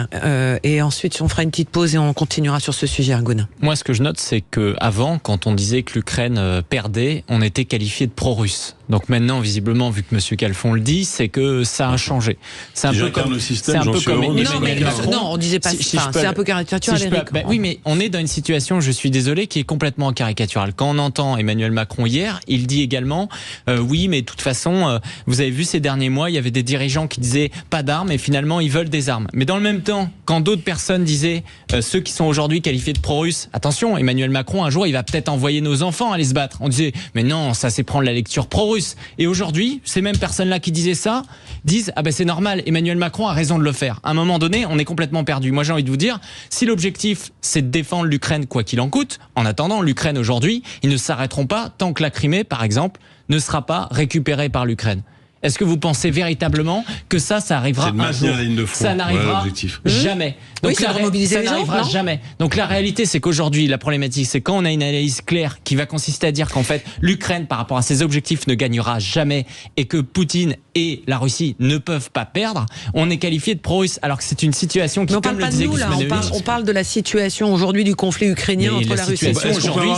et ensuite on fera une petite pause et on continuera sur ce sujet, Ergun. Moi, ce que je note, c'est que avant, quand on disait que l'Ukraine perdait, on était qualifié de pro-russe. Donc maintenant, visiblement, vu que M. Calfon le dit, c'est que ça a changé. C'est un peu comme le système. Non, on disait pas. C'est un peu caricatural, Eric. Oui, mais on est dans une situation, je suis désolé, qui est complètement caricaturale. Quand on entend Emmanuel Macron hier, il dit également, oui, mais de toute façon, vous avez vu ces derniers mois, il y avait des dirigeants qui disaient pas d'armes et finalement ils veulent des armes. Mais dans le même temps, quand d'autres personnes disaient, ceux qui sont aujourd'hui qualifiés de pro-russes, attention, Emmanuel Macron un jour il va peut-être envoyer nos enfants aller se battre. On disait, mais non, ça c'est prendre la lecture pro-russe. Et aujourd'hui, ces mêmes personnes-là qui disaient ça, disent, ah ben c'est normal, Emmanuel Macron a raison de le faire. À un moment donné, on est complètement perdu. Moi j'ai envie de vous dire, si l'objectif c'est de défendre l'Ukraine quoi qu'il en coûte, en attendant, l'Ukraine aujourd'hui, ils ne s'arrêteront pas tant que la Crimée, par exemple, ne sera pas récupérée par l'Ukraine. Est-ce que vous pensez véritablement que ça arrivera un jour ? Ça n'arrivera jamais. Donc ça n'arrivera jamais. Donc la réalité, c'est qu'aujourd'hui, la problématique, c'est quand on a une analyse claire qui va consister à dire qu'en fait, l'Ukraine, par rapport à ses objectifs, ne gagnera jamais et que Poutine et la Russie ne peuvent pas perdre, on est qualifié de pro-russe. Alors que c'est une situation qui, comme le disait Kuzmanovic, on parle de la situation aujourd'hui du conflit ukrainien entre la Russie et la Russie. Aujourd'hui,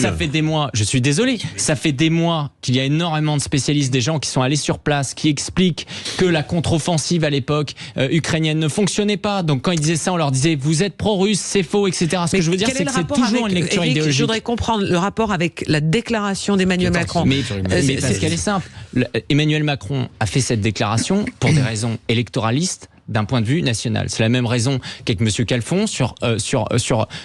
ça fait des mois, je suis désolé, ça fait des mois qu'il y a énormément de spécialistes, des gens qui sont allés sur place, qui expliquent que la contre-offensive à l'époque ukrainienne ne fonctionnait pas. Donc quand ils disaient ça, on leur disait vous êtes pro-russe, c'est faux, etc. Ce que je veux dire, c'est que c'est toujours une lecture idéologique. Je voudrais comprendre le rapport avec la déclaration d'Emmanuel Macron. Mais parce qu'elle est simple. Emmanuel Macron a fait cette déclaration pour des raisons électoralistes, d'un point de vue national. C'est la même raison qu'avec M. Calfon sur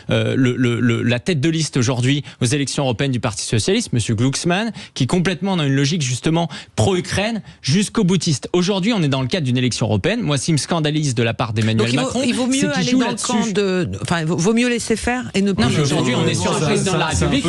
la tête de liste aujourd'hui aux élections européennes du Parti Socialiste, M. Glucksmann, qui est complètement dans une logique justement pro-Ukraine jusqu'au boutiste. Aujourd'hui, on est dans le cadre d'une élection européenne. Moi, ce qui me scandalise de la part d'Emmanuel Macron, il vaut mieux aller dans le camp de... Enfin, il vaut mieux laisser faire et ne pas... Non, mais aujourd'hui, on est sur un président de la République.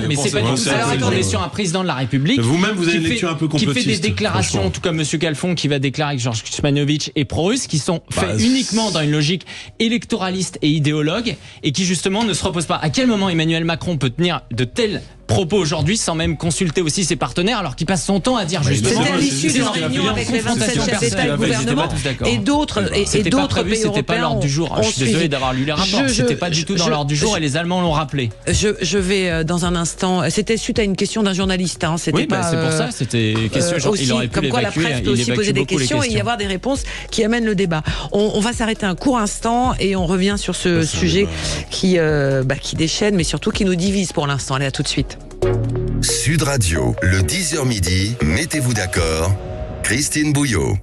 Mais c'est pas du tout ça. On est sur un président de la République vous-même, vous avez une lecture un peu complotiste. Qui fait des déclarations, en tout cas M. Calfon, qui va déclarer que Georges Kuzmanovic est pro-russe, qui sont faits uniquement dans une logique électoraliste et idéologue et qui justement ne se repose pas. À quel moment Emmanuel Macron peut tenir de telles propos aujourd'hui sans même consulter aussi ses partenaires, alors qu'il passe son temps à dire justement. C'était à l'issue d'une réunion avec les 27 chefs d'État et de gouvernement et d'autres pays c'était européens. pas l'ordre du jour. Je suis désolé d'avoir lu les rapports. C'était pas du tout dans l'ordre du jour et les Allemands l'ont rappelé. Je vais dans un instant. C'était suite à une question d'un journaliste. Oui, c'est pour ça. C'était question. Il aurait pu comme quoi la presse peut aussi poser des questions et y avoir des réponses qui amènent le débat. On va s'arrêter un court instant et on revient sur ce sujet qui déchaîne, mais surtout qui nous divise pour l'instant. Allez, à tout de suite. Sud Radio, le 10h midi, mettez-vous d'accord, Christine Bouillot.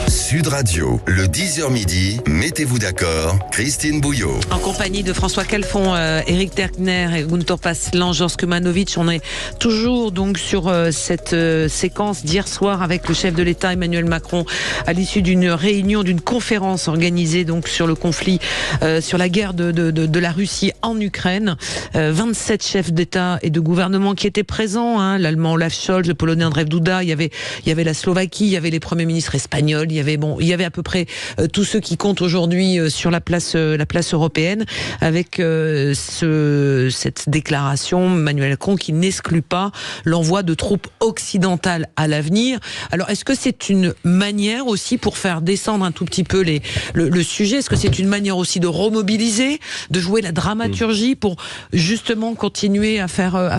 Sud Radio, le 10h midi, mettez-vous d'accord, Christine Bouillot. En compagnie de François Calfon, Éric Terkner et Guntor Paslan, Georges Kumanovic, on est toujours donc sur cette séquence d'hier soir avec le chef de l'État Emmanuel Macron à l'issue d'une réunion, d'une conférence organisée donc sur le conflit, sur la guerre de la Russie en Ukraine. 27 chefs d'État et de gouvernement qui étaient présents, hein, l'Allemand Olaf Scholz, le Polonais Andrzej Duda, il y avait la Slovaquie, il y avait les premiers ministres espagnols, il y avait à peu près tous ceux qui comptent aujourd'hui sur la place européenne, avec cette déclaration Emmanuel Macron qui n'exclut pas l'envoi de troupes occidentales à l'avenir. Alors, est-ce que c'est une manière aussi pour faire descendre un tout petit peu le sujet? Est-ce que c'est une manière aussi de remobiliser, de jouer la dramaturgie pour justement continuer à faire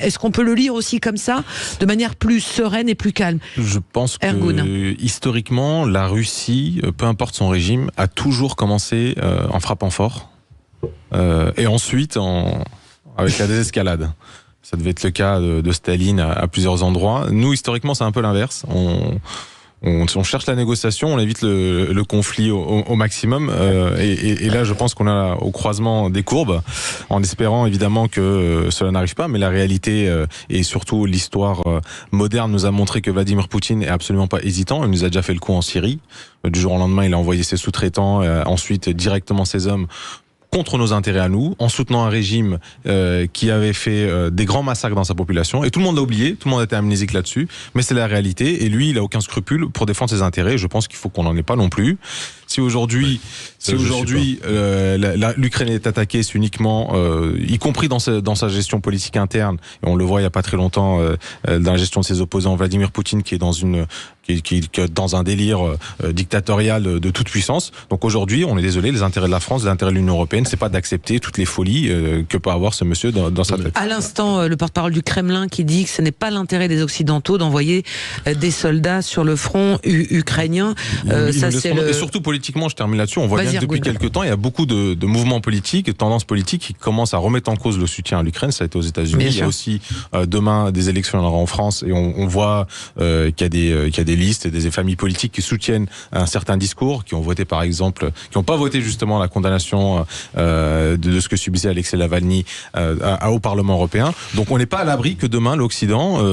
est-ce qu'on peut le lire aussi comme ça, de manière plus sereine et plus calme? Je pense que historiquement, la Russie, peu importe son régime, a toujours commencé en frappant fort et ensuite avec la désescalade. Ça devait être le cas de Staline à plusieurs endroits. Nous, historiquement, c'est un peu l'inverse. On cherche la négociation, on évite le conflit au maximum. Et là, je pense qu'on a au croisement des courbes, en espérant évidemment que cela n'arrive pas. Mais la réalité et surtout l'histoire moderne nous a montré que Vladimir Poutine est absolument pas hésitant. Il nous a déjà fait le coup en Syrie. Du jour au lendemain, il a envoyé ses sous-traitants, ensuite directement ses hommes contre nos intérêts à nous, en soutenant un régime qui avait fait des grands massacres dans sa population. Et tout le monde l'a oublié, tout le monde était amnésique là-dessus, mais c'est la réalité. Et lui, il a aucun scrupule pour défendre ses intérêts. Je pense qu'il faut qu'on n'en ait pas non plus. Si aujourd'hui l'Ukraine est attaquée, c'est uniquement, y compris dans sa gestion politique interne, et on le voit il y a pas très longtemps dans la gestion de ses opposants, Vladimir Poutine qui est dans un délire dictatorial de toute puissance. Donc aujourd'hui, on est désolé, les intérêts de la France, les intérêts de l'Union européenne, c'est pas d'accepter toutes les folies que peut avoir ce monsieur dans sa tête. À l'instant, le porte-parole du Kremlin qui dit que ce n'est pas l'intérêt des Occidentaux d'envoyer des soldats sur le front ukrainien. Et surtout politiquement, je termine là-dessus, on voit bien que depuis quelques temps, il y a beaucoup de mouvements politiques, de tendances politiques qui commencent à remettre en cause le soutien à l'Ukraine. Ça a été aux États-Unis. Il y a aussi demain des élections, il y en aura en France, et on voit qu'il y a des listes et des familles politiques qui soutiennent un certain discours, qui ont voté par exemple, qui n'ont pas voté justement la condamnation de ce que subissait Alexei Navalny au Parlement européen. Donc on n'est pas à l'abri que demain l'Occident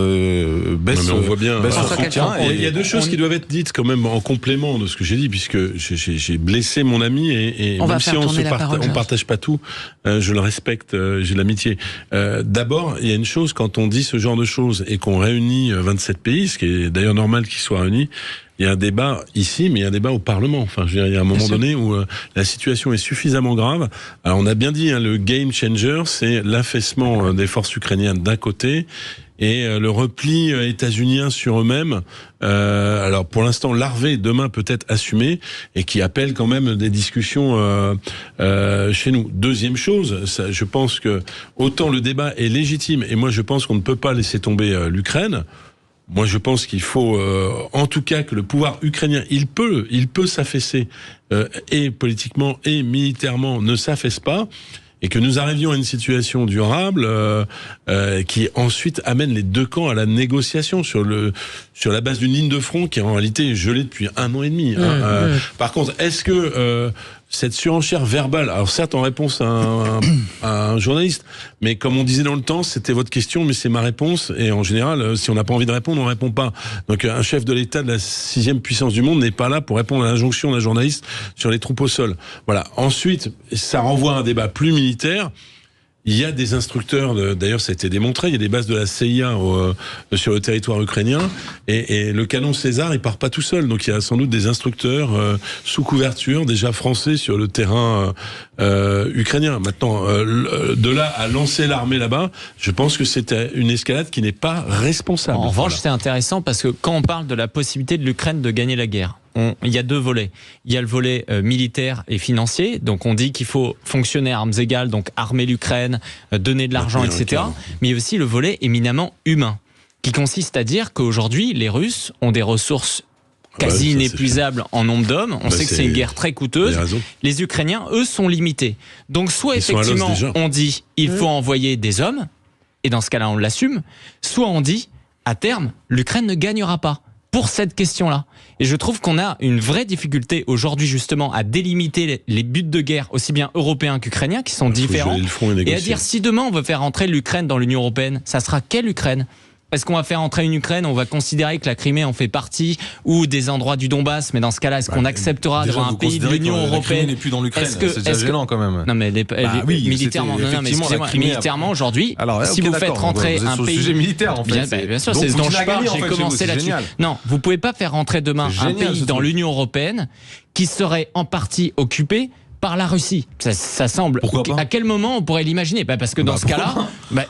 baisse son soutien. Il y a deux choses qui doivent être dites quand même en complément de ce que j'ai dit, puisque j'ai blessé mon ami et même si on partage pas tout, je le respecte, j'ai de l'amitié. D'abord, il y a une chose, quand on dit ce genre de choses et qu'on réunit 27 pays, ce qui est d'ailleurs normal qu'ils soient réunis, il y a un débat ici, mais il y a un débat au Parlement. Enfin, je veux dire, il y a un moment donné où la situation est suffisamment grave. Alors, on a bien dit, le game changer, c'est l'affaissement des forces ukrainiennes d'un côté et le repli états-unien sur eux-mêmes. Alors, pour l'instant, larvé, demain peut-être assumé, et qui appelle quand même des discussions chez nous. Deuxième chose, je pense que autant le débat est légitime, et moi je pense qu'on ne peut pas laisser tomber l'Ukraine. Moi, je pense qu'il faut, en tout cas, que le pouvoir ukrainien, il peut s'affaisser, et politiquement et militairement, ne s'affaisse pas, et que nous arrivions à une situation durable qui ensuite amène les deux camps à la négociation sur la base d'une ligne de front qui est en réalité gelée depuis 1 an et demi. Par contre, est-ce que cette surenchère verbale, alors certes en réponse à un journaliste, mais comme on disait dans le temps, c'était votre question, mais c'est ma réponse, et en général, si on n'a pas envie de répondre, on ne répond pas. Donc un chef de l'État de la 6e puissance du monde n'est pas là pour répondre à l'injonction d'un journaliste sur les troupes au sol. Voilà. Ensuite, ça renvoie à un débat plus militaire. il y a des instructeurs, d'ailleurs ça a été démontré, il y a des bases de la CIA sur le territoire ukrainien, et le canon César, il part pas tout seul, donc il y a sans doute des instructeurs sous couverture, déjà français sur le terrain ukrainien. Maintenant, de là à lancer l'armée là-bas, je pense que c'est une escalade qui n'est pas responsable. En revanche, c'est intéressant parce que quand on parle de la possibilité de l'Ukraine de gagner la guerre, il y a deux volets. Il y a le volet militaire et financier. Donc on dit qu'il faut fonctionner à armes égales, donc armer l'Ukraine, donner de l'argent, etc. Mais il y a aussi le volet éminemment humain, qui consiste à dire qu'aujourd'hui, les Russes ont des ressources quasi inépuisables en nombre d'hommes. On sait que c'est une guerre très coûteuse. Les Ukrainiens, eux, sont limités. Donc soit effectivement, on dit il faut envoyer des hommes, et dans ce cas-là, on l'assume, soit on dit, à terme, l'Ukraine ne gagnera pas pour cette question-là. Et je trouve qu'on a une vraie difficulté aujourd'hui justement à délimiter les buts de guerre aussi bien européens qu'ukrainiens qui sont différents et à dire si demain on veut faire entrer l'Ukraine dans l'Union européenne, ça sera quelle Ukraine ? Est-ce qu'on va faire entrer une Ukraine, on va considérer que la Crimée en fait partie ou des endroits du Donbass, mais dans ce cas-là, est-ce qu'on acceptera dans un pays de l'Union européenne ? n'est plus dans l'Ukraine, c'est déjà gênant quand même. Non mais militairement, mais excusez-moi, militairement aujourd'hui, si vous faites rentrer un pays sujet militaire en fait, bien sûr, c'est ce dont je parle, j'ai commencé là-dessus. Non, vous pouvez pas faire rentrer demain un pays dans l'Union européenne qui serait en partie occupé par la Russie. Ça semble. Pourquoi pas ? À quel moment on pourrait l'imaginer ? Parce que dans ce cas-là,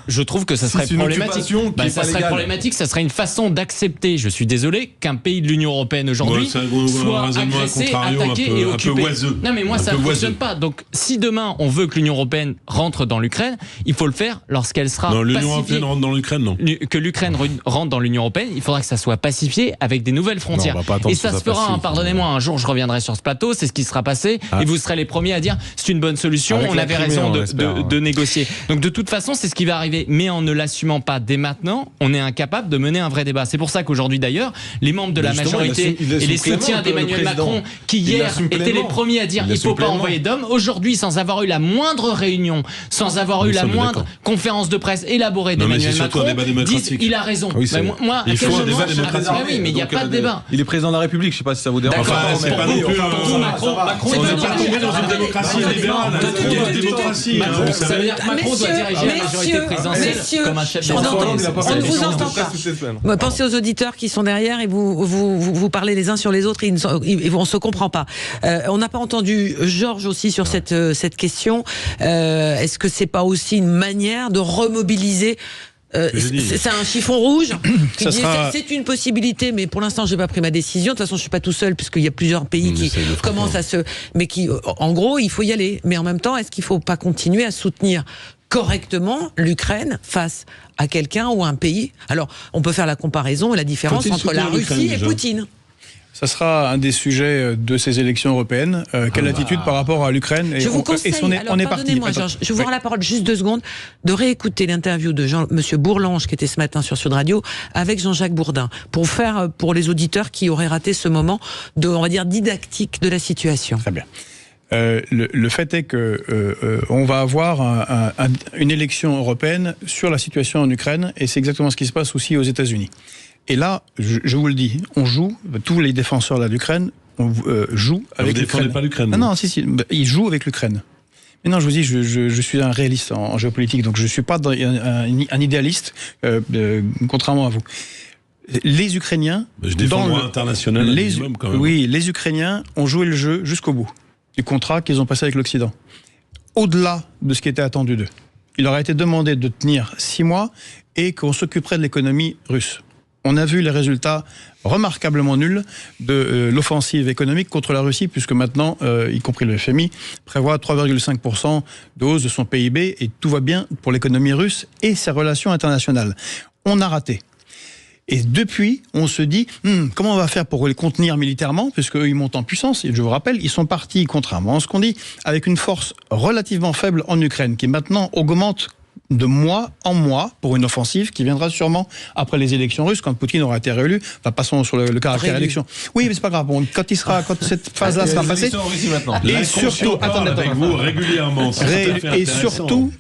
je trouve que ça serait problématique. Ça serait problématique, ça serait une façon d'accepter, je suis désolé, qu'un pays de l'Union européenne aujourd'hui soit agressé, attaqué et occupé. Non mais moi ça ne fonctionne pas. Donc si demain on veut que l'Union européenne rentre dans l'Ukraine, il faut le faire lorsqu'elle sera pacifiée. L'Union européenne rentre dans l'Ukraine, non. Que l'Ukraine rentre dans l'Union européenne, il faudra que ça soit pacifié avec des nouvelles frontières. Et ça se fera, pardonnez-moi, un jour je reviendrai sur ce plateau, c'est ce qui sera passé, et vous serez les premiers à dire c'est une bonne solution, on avait raison de négocier. Donc de toute façon, c'est ce qui va arriver. Mais en ne l'assumant pas dès maintenant, on est incapable de mener un vrai débat. C'est pour ça qu'aujourd'hui d'ailleurs, les membres de la majorité et les soutiens d'Emmanuel Macron, qui hier étaient les premiers à dire il ne faut pas envoyer d'hommes, aujourd'hui, sans avoir eu la moindre réunion, sans avoir eu la moindre conférence de presse élaborée d'Emmanuel Macron, disent il a raison. Moi, il faut un débat démocratique. Oui, mais il n'y a pas de débat. Il est président de la République, je ne sais pas si ça vous dérange. C'est pas non plus Macron, on n'est pas tombé dans une démocratie libérale, une démocratie. Ça veut dire que Macron doit diriger la majorité présidentielle comme un chef d'État. On ne vous entend pas. Pensez aux auditeurs qui sont derrière et vous parlez les uns sur les autres et on ne se comprend pas. On n'a pas entendu Georges aussi sur cette question. Est-ce que c'est pas aussi une manière de remobiliser c'est un chiffon rouge qui dit c'est une possibilité, mais pour l'instant j'ai pas pris ma décision. De toute façon je suis pas tout seul puisqu'il y a plusieurs pays qui commencent à mais qui, en gros, il faut y aller. Mais en même temps, est-ce qu'il faut pas continuer à soutenir correctement l'Ukraine face à quelqu'un ou un pays ? Alors on peut faire la comparaison et la différence entre la Russie et Poutine. Ça sera un des sujets de ces élections européennes. Quelle attitude par rapport à l'Ukraine ? Je vous conseille, on est parti. Georges, je vous rends la parole juste 2 secondes, de réécouter l'interview de Monsieur Bourlange qui était ce matin sur Sud Radio avec Jean-Jacques Bourdin pour les auditeurs qui auraient raté ce moment on va dire, didactique de la situation. Très bien. Le fait est que on va avoir une élection européenne sur la situation en Ukraine, et c'est exactement ce qui se passe aussi aux États-Unis. Et là, je vous le dis, on joue, tous les défenseurs de l'Ukraine jouent avec l'Ukraine. Vous défendez pas l'Ukraine ? Non, si, ils jouent avec l'Ukraine. Mais non, je vous dis, je suis un réaliste en géopolitique, donc je ne suis pas un idéaliste, contrairement à vous. Les Ukrainiens... Je défends le droit international minimum, quand même. Oui, les Ukrainiens ont joué le jeu jusqu'au bout du contrat qu'ils ont passé avec l'Occident. Au-delà de ce qui était attendu d'eux. Il leur a été demandé de tenir 6 mois et qu'on s'occuperait de l'économie russe. On a vu les résultats remarquablement nuls de l'offensive économique contre la Russie, puisque maintenant, y compris le FMI, prévoit 3,5% de hausse de son PIB, et tout va bien pour l'économie russe et ses relations internationales. On a raté. Et depuis, on se dit, comment on va faire pour les contenir militairement, puisqu'eux, ils montent en puissance. Et je vous rappelle, ils sont partis, contrairement à ce qu'on dit, avec une force relativement faible en Ukraine, qui maintenant augmente de mois en mois pour une offensive qui viendra sûrement après les élections russes, quand Poutine aura été réélu. Enfin, passons sur le caractère élection. Oui, mais c'est pas grave. Bon, quand cette phase-là sera passée, et surtout, attendez, avec vous régulièrement. Et surtout,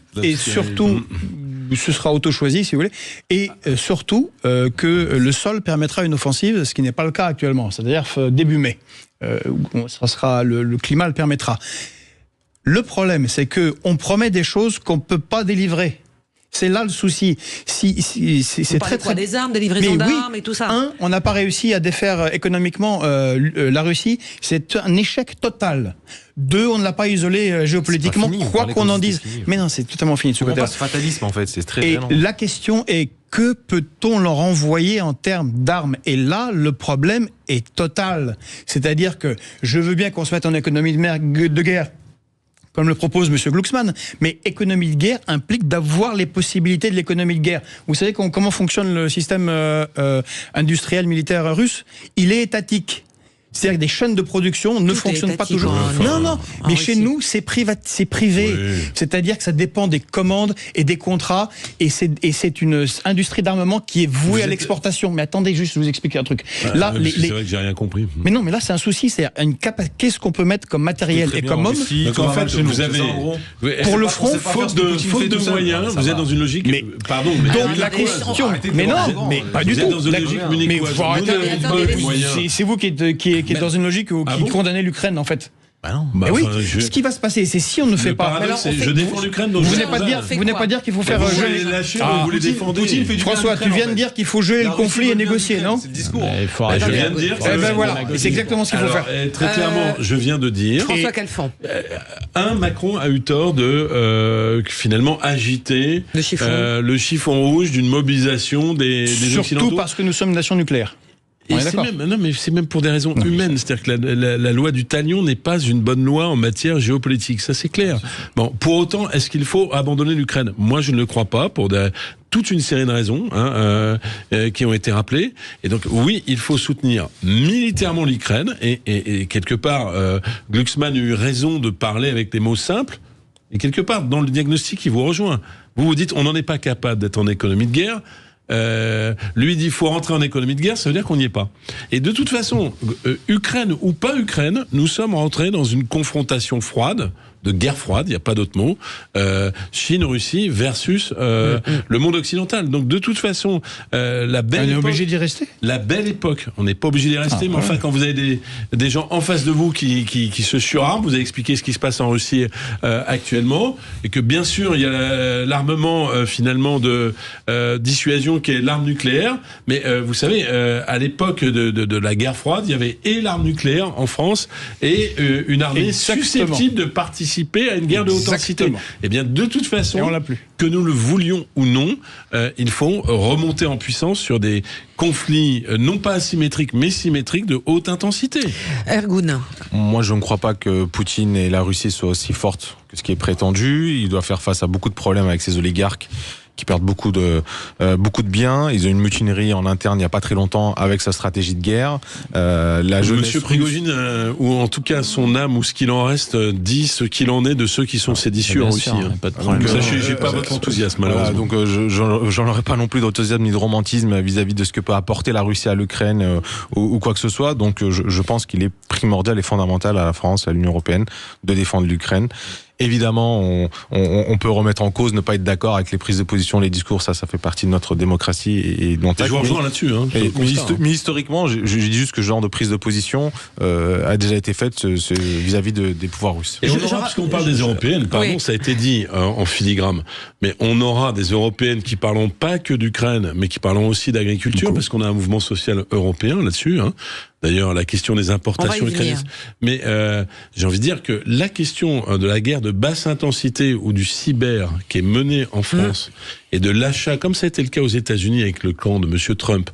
ce sera auto-choisi, si vous voulez, et surtout que le sol permettra une offensive, ce qui n'est pas le cas actuellement, c'est-à-dire début mai. Le climat le permettra. Le problème, c'est que on promet des choses qu'on peut pas délivrer. C'est là le souci. C'est très des armes, des livraisons d'armes et tout ça. On n'a pas réussi à défaire économiquement la Russie. C'est un échec total. 2, on ne l'a pas isolé géopolitiquement, quoi qu'on en dise. Mais non, c'est totalement fini. On passe fatalisme en fait, c'est très Et long. la question est, que peut-on leur envoyer en termes d'armes? Et là, le problème est total. C'est-à-dire que je veux bien qu'on se mette en économie de guerre, comme le propose M. Glucksmann, mais économie de guerre implique d'avoir les possibilités de l'économie de guerre. Vous savez comment fonctionne le système industriel militaire russe? Il est étatique. C'est-à-dire que des chaînes de production ne fonctionnent pas toujours. Non, mais chez nous, c'est privé. Oui. C'est-à-dire que ça dépend des commandes et des contrats, et c'est une industrie d'armement qui est vouée à l'exportation. Mais attendez, juste, je vous explique un truc. Là, c'est vrai que j'ai rien compris. Mais non, mais là, c'est un souci. C'est qu'est-ce qu'on peut mettre comme matériel et comme homme? Donc en fait, vous avez pour le front, faute de moyens, vous êtes dans une logique. Mais pardon, donc la question. Mais non, mais pas du tout. Vous êtes dans une logique munichoise. C'est vous qui êtes dans une logique qui condamnait l'Ukraine, en fait. Bah non. Oui, ce qui va se passer, c'est si on ne fait pas. Je défends l'Ukraine. Vous venez pas dire qu'il faut faire geler. Vous les défendez. François, tu viens de dire qu'il faut geler le conflit et négocier, non? C'est le discours. Je viens de dire. Voilà, c'est exactement ce qu'il faut faire. Très clairement, je viens de dire. François Calfon. Macron a eu tort de finalement agiter le chiffon rouge d'une mobilisation des Occidentaux. Surtout parce que nous sommes une nation nucléaire. C'est même pour des raisons humaines. C'est-à-dire que la loi du talion n'est pas une bonne loi en matière géopolitique. Ça, c'est clair. Bon, pour autant, est-ce qu'il faut abandonner l'Ukraine? Moi, je ne le crois pas, pour toute une série de raisons qui ont été rappelées. Et donc, oui, il faut soutenir militairement l'Ukraine. Et quelque part, Glucksmann a eu raison de parler avec des mots simples. Et quelque part, dans le diagnostic, il vous rejoint. Vous vous dites, on n'en est pas capable d'être en économie de guerre. Lui dit faut rentrer en économie de guerre, ça veut dire qu'on n'y est pas. Et de toute façon, Ukraine ou pas Ukraine, nous sommes rentrés dans une confrontation froide, de guerre froide, il n'y a pas d'autre mot, Chine-Russie versus le monde occidental. Donc de toute façon, la belle on est époque, obligé d'y rester. La belle époque, on n'est pas obligé d'y rester, mais enfin quand vous avez des gens en face de vous qui se surarment, vous avez expliqué ce qui se passe en Russie actuellement, et que bien sûr il y a l'armement finalement de dissuasion qui est l'arme nucléaire, mais vous savez, à l'époque de la guerre froide, il y avait et l'arme nucléaire en France et une armée susceptible de participer à une guerre de haute intensité. Eh bien, de toute façon, que nous le voulions ou non, il faut remonter en puissance sur des conflits non pas asymétriques, mais symétriques de haute intensité. Ergun. Moi, je ne crois pas que Poutine et la Russie soient aussi fortes que ce qui est prétendu. Il doit faire face à beaucoup de problèmes avec ses oligarques qui perdent beaucoup de biens. Ils ont une mutinerie en interne il n'y a pas très longtemps avec sa stratégie de guerre. Monsieur Prigojine, ou en tout cas son âme ou ce qu'il en reste, dit ce qu'il en est de ceux qui sont séditieux en Russie. Pas de problème. J'ai pas votre enthousiasme malheureusement. Donc j'en aurais pas non plus d'enthousiasme ni de romantisme vis-à-vis de ce que peut apporter la Russie à l'Ukraine ou quoi que ce soit. Donc je pense qu'il est primordial et fondamental à la France, à l'Union européenne, de défendre l'Ukraine. Évidemment, on peut remettre en cause, ne pas être d'accord avec les prises de position, les discours, ça fait partie de notre démocratie et de notre. Je vous rejoins là-dessus. Mais historiquement, je dis juste que ce genre de prise de position a déjà été faite vis-à-vis des pouvoirs russes. Et puisqu'on parle des européennes, pardon, ça a été dit en filigrane, mais on aura des européennes qui parlent pas que d'Ukraine, mais qui parlent aussi d'agriculture, parce qu'on a un mouvement social européen là-dessus. D'ailleurs, la question des importations ukrainiennes. Mais j'ai envie de dire que la question de la guerre de basse intensité ou du cyber qui est menée en France et de l'achat, comme ça a été le cas aux États-Unis avec le camp de M. Trump,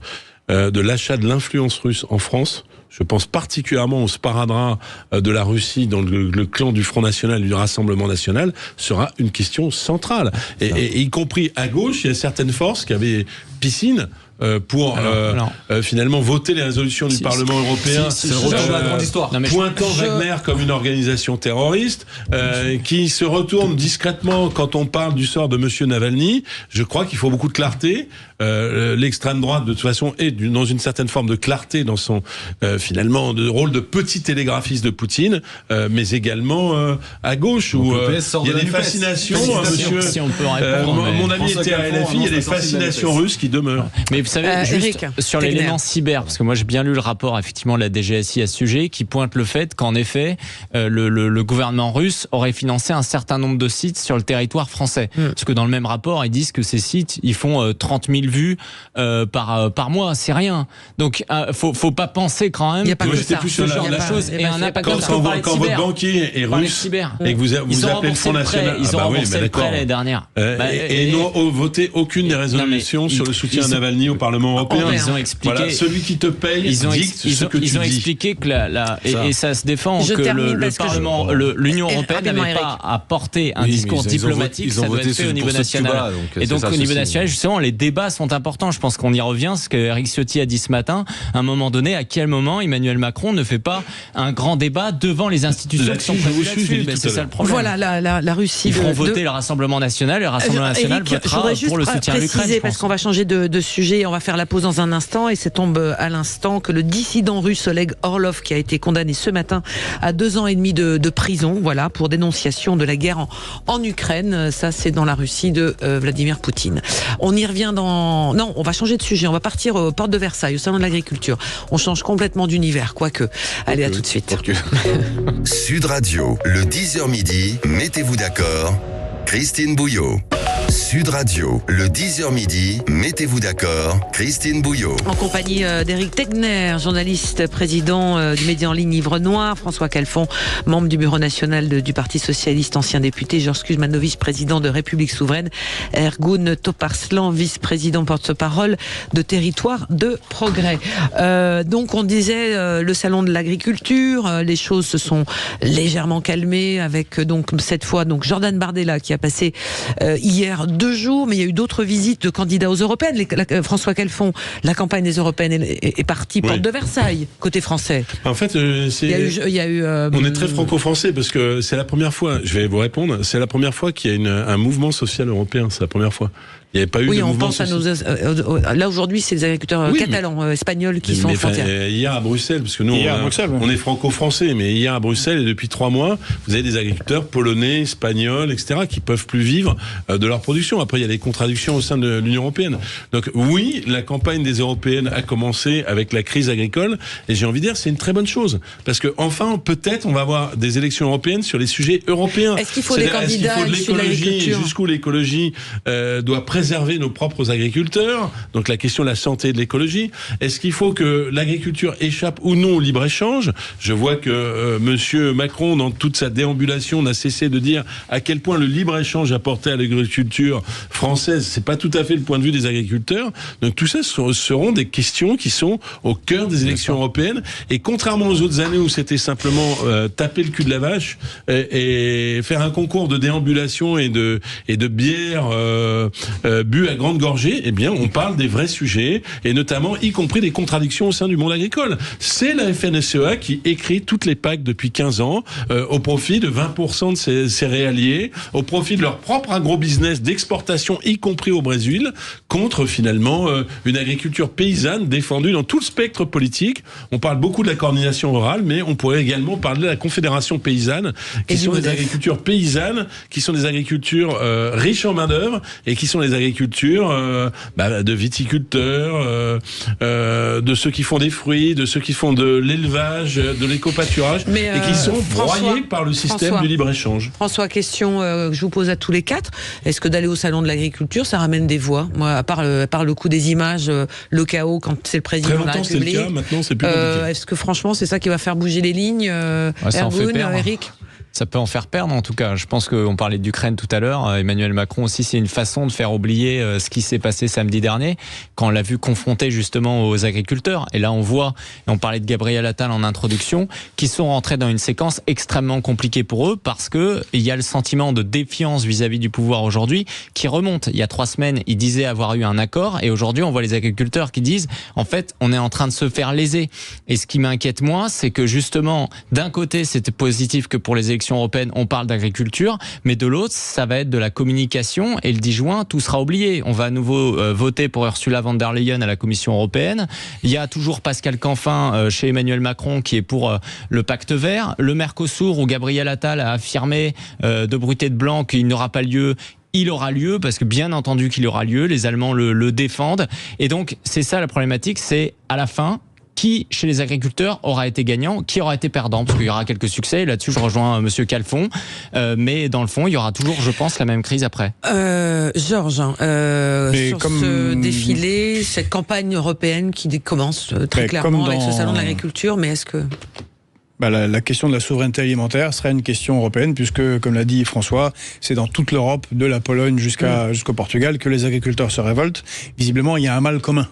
de l'achat de l'influence russe en France. Je pense particulièrement au sparadrap de la Russie dans le clan du Front National et du Rassemblement National sera une question centrale. Et y compris à gauche, il y a certaines forces qui avaient piscine pour finalement voter les résolutions du Parlement européen pointant Wagner comme une organisation terroriste qui se retourne discrètement quand on parle du sort de M. Navalny. Je crois qu'il faut beaucoup de clarté. L'extrême droite de toute façon est dans une certaine forme de clarté dans son finalement de rôle de petit télégraphiste de Poutine, mais également à gauche où il y a des fascinations. Monsieur, si on peut répondre, mon ami était à LFI, il y a des fascinations russes qui demeure. Mais vous savez, juste Eric, sur Tegner. l'élément cyber, parce que moi j'ai bien lu le rapport effectivement de la DGSI à ce sujet, qui pointe le fait qu'en effet, le gouvernement russe aurait financé un certain nombre de sites sur le territoire français. Parce que dans le même rapport, ils disent que ces sites, ils font 30 000 vues par mois, c'est rien. Donc faut pas penser quand même Il y a pas que que c'est ça. plus ce genre de choses et un impact. Quand votre banquier est russe et que vous appelez le Front National, ils ont remboursé le prêt l'année dernière. Et n'ont voté aucune des résolutions sur le soutien à Navalny au Parlement européen. Ils ont expliqué. Voilà, celui qui te paye dicte ce que tu dis. Ils ont expliqué que et ça se défend que le Parlement, l'Union européenne n'avait pas à porter un discours diplomatique, ça doit être fait au niveau national. Et donc au niveau national, justement, les débats sont importants. Je pense qu'on y revient, ce que Eric Ciotti a dit ce matin. À un moment donné, à quel moment Emmanuel Macron ne fait pas un grand débat devant les institutions qui sont prévues là-dessus? C'est ça le problème. Voilà la Russie. Ils feront voter le Rassemblement national. Et le Rassemblement national votera pour le soutien à l'Ukraine. Parce qu'on va changer de sujet, on va faire la pause dans un instant et c'est tombe à l'instant que le dissident russe Oleg Orlov, qui a été condamné ce matin à 2 ans et demi de prison, voilà, pour dénonciation de la guerre en Ukraine. Ça, c'est dans la Russie de Vladimir Poutine. On y revient Non, on va changer de sujet. On va partir aux portes de Versailles, au salon de l'agriculture. On change complètement d'univers, quoique. Allez, à tout de suite. Sud Radio, le 10h midi, mettez-vous d'accord, Christine Bouillot. Sud Radio, le 10h midi, mettez-vous d'accord, Christine Bouillot. En compagnie d'Éric Tegner, journaliste, président du média en ligne Livre Noir, François Calfon, membre du bureau national du Parti Socialiste, ancien député, Georges Kuzmanovic, président de République Souveraine, Ergun Toparslan, vice-président porte-parole de Territoire de Progrès. Donc on disait le salon de l'agriculture, les choses se sont légèrement calmées avec donc cette fois donc Jordan Bardella qui a passé hier 2 jours, mais il y a eu d'autres visites de candidats aux européennes. François Calfon, la campagne des européennes est partie porte de Versailles, côté français. En fait, on est très franco-français parce que c'est la première fois, je vais vous répondre, c'est la première fois qu'il y a un mouvement social européen, c'est la première fois. Il n'y avait pas eu de mouvement social. Là aujourd'hui, c'est les agriculteurs catalans, espagnols qui sont en frontière. Hier à Bruxelles, parce que nous on est franco-français, mais hier à Bruxelles et depuis 3 mois, vous avez des agriculteurs polonais, espagnols, etc., qui peuvent plus vivre de leur production. Après, il y a des contradictions au sein de l'Union européenne. Donc oui, la campagne des européennes a commencé avec la crise agricole, et j'ai envie de dire c'est une très bonne chose, parce que enfin peut-être on va avoir des élections européennes sur les sujets européens. Est-ce qu'il faut des candidats issus de l'agriculture ? Jusqu'où l'écologie doit préserver nos propres agriculteurs, donc la question de la santé et de l'écologie. Est-ce qu'il faut que l'agriculture échappe ou non au libre-échange ? Je vois que Monsieur Macron, dans toute sa déambulation, n'a cessé de dire à quel point le libre-échange apportait à l'agriculture française. C'est pas tout à fait le point de vue des agriculteurs. Donc tout ça seront des questions qui sont au cœur des élections européennes. Et contrairement aux autres années où c'était simplement taper le cul de la vache et faire un concours de déambulation et de bière bu à grande gorgée, eh bien, on parle des vrais sujets, et notamment, y compris des contradictions au sein du monde agricole. C'est la FNSEA qui écrit toutes les PAC depuis 15 ans, au profit de 20% de ses céréaliers, au profit de leur propre agro-business d'exportation, y compris au Brésil, contre finalement une agriculture paysanne défendue dans tout le spectre politique. On parle beaucoup de la coordination rurale, mais on pourrait également parler de la Confédération paysanne, qui sont des agricultures paysannes, qui sont des agricultures riches en main-d'œuvre, et qui sont des agricultures de viticulteurs, de ceux qui font des fruits, de ceux qui font de l'élevage, de l'éco-pâturage, et qui sont broyés par le système du libre-échange. François, question que je vous pose à tous les 4. Est-ce que d'aller au salon de l'agriculture, ça ramène des voix ? Moi, à part le coup des images, le chaos quand c'est le président de la République. Très longtemps, c'était le cas, maintenant c'est plus compliqué. Est-ce que franchement, c'est ça qui va faire bouger les lignes, Ergun, Eric ? Ça peut en faire perdre en tout cas. Je pense qu'on parlait d'Ukraine tout à l'heure. Emmanuel Macron aussi, c'est une façon de faire oublier ce qui s'est passé samedi dernier, quand on l'a vu confronté justement aux agriculteurs. Et là on voit, et on parlait de Gabriel Attal en introduction, qui sont rentrés dans une séquence extrêmement compliquée pour eux, parce que il y a le sentiment de défiance vis-à-vis du pouvoir aujourd'hui qui remonte. Il y a 3 semaines, ils disaient avoir eu un accord, et aujourd'hui on voit les agriculteurs qui disent en fait on est en train de se faire léser. Et ce qui m'inquiète moi, c'est que justement d'un côté c'était positif que pour les élections européenne, on parle d'agriculture, mais de l'autre, ça va être de la communication, et le 10 juin, tout sera oublié. On va à nouveau voter pour Ursula von der Leyen à la Commission européenne. Il y a toujours Pascal Canfin chez Emmanuel Macron qui est pour le pacte vert. Le Mercosur, où Gabriel Attal a affirmé de brut et de blanc qu'il n'aura pas lieu. il aura lieu, parce que bien entendu qu'il aura lieu, les Allemands le défendent. Et donc, c'est ça la problématique, c'est à la fin, qui, chez les agriculteurs, aura été gagnant, qui aura été perdant, parce qu'il y aura quelques succès, et là-dessus je rejoins Monsieur Calfon, mais dans le fond, il y aura toujours, je pense, la même crise après. Georges, sur ce défilé, cette campagne européenne qui commence très clairement avec ce salon de l'agriculture, mais est-ce que... La question de la souveraineté alimentaire sera une question européenne, puisque, comme l'a dit François, c'est dans toute l'Europe, de la Pologne jusqu'au Portugal, que les agriculteurs se révoltent. Visiblement, il y a un mal commun.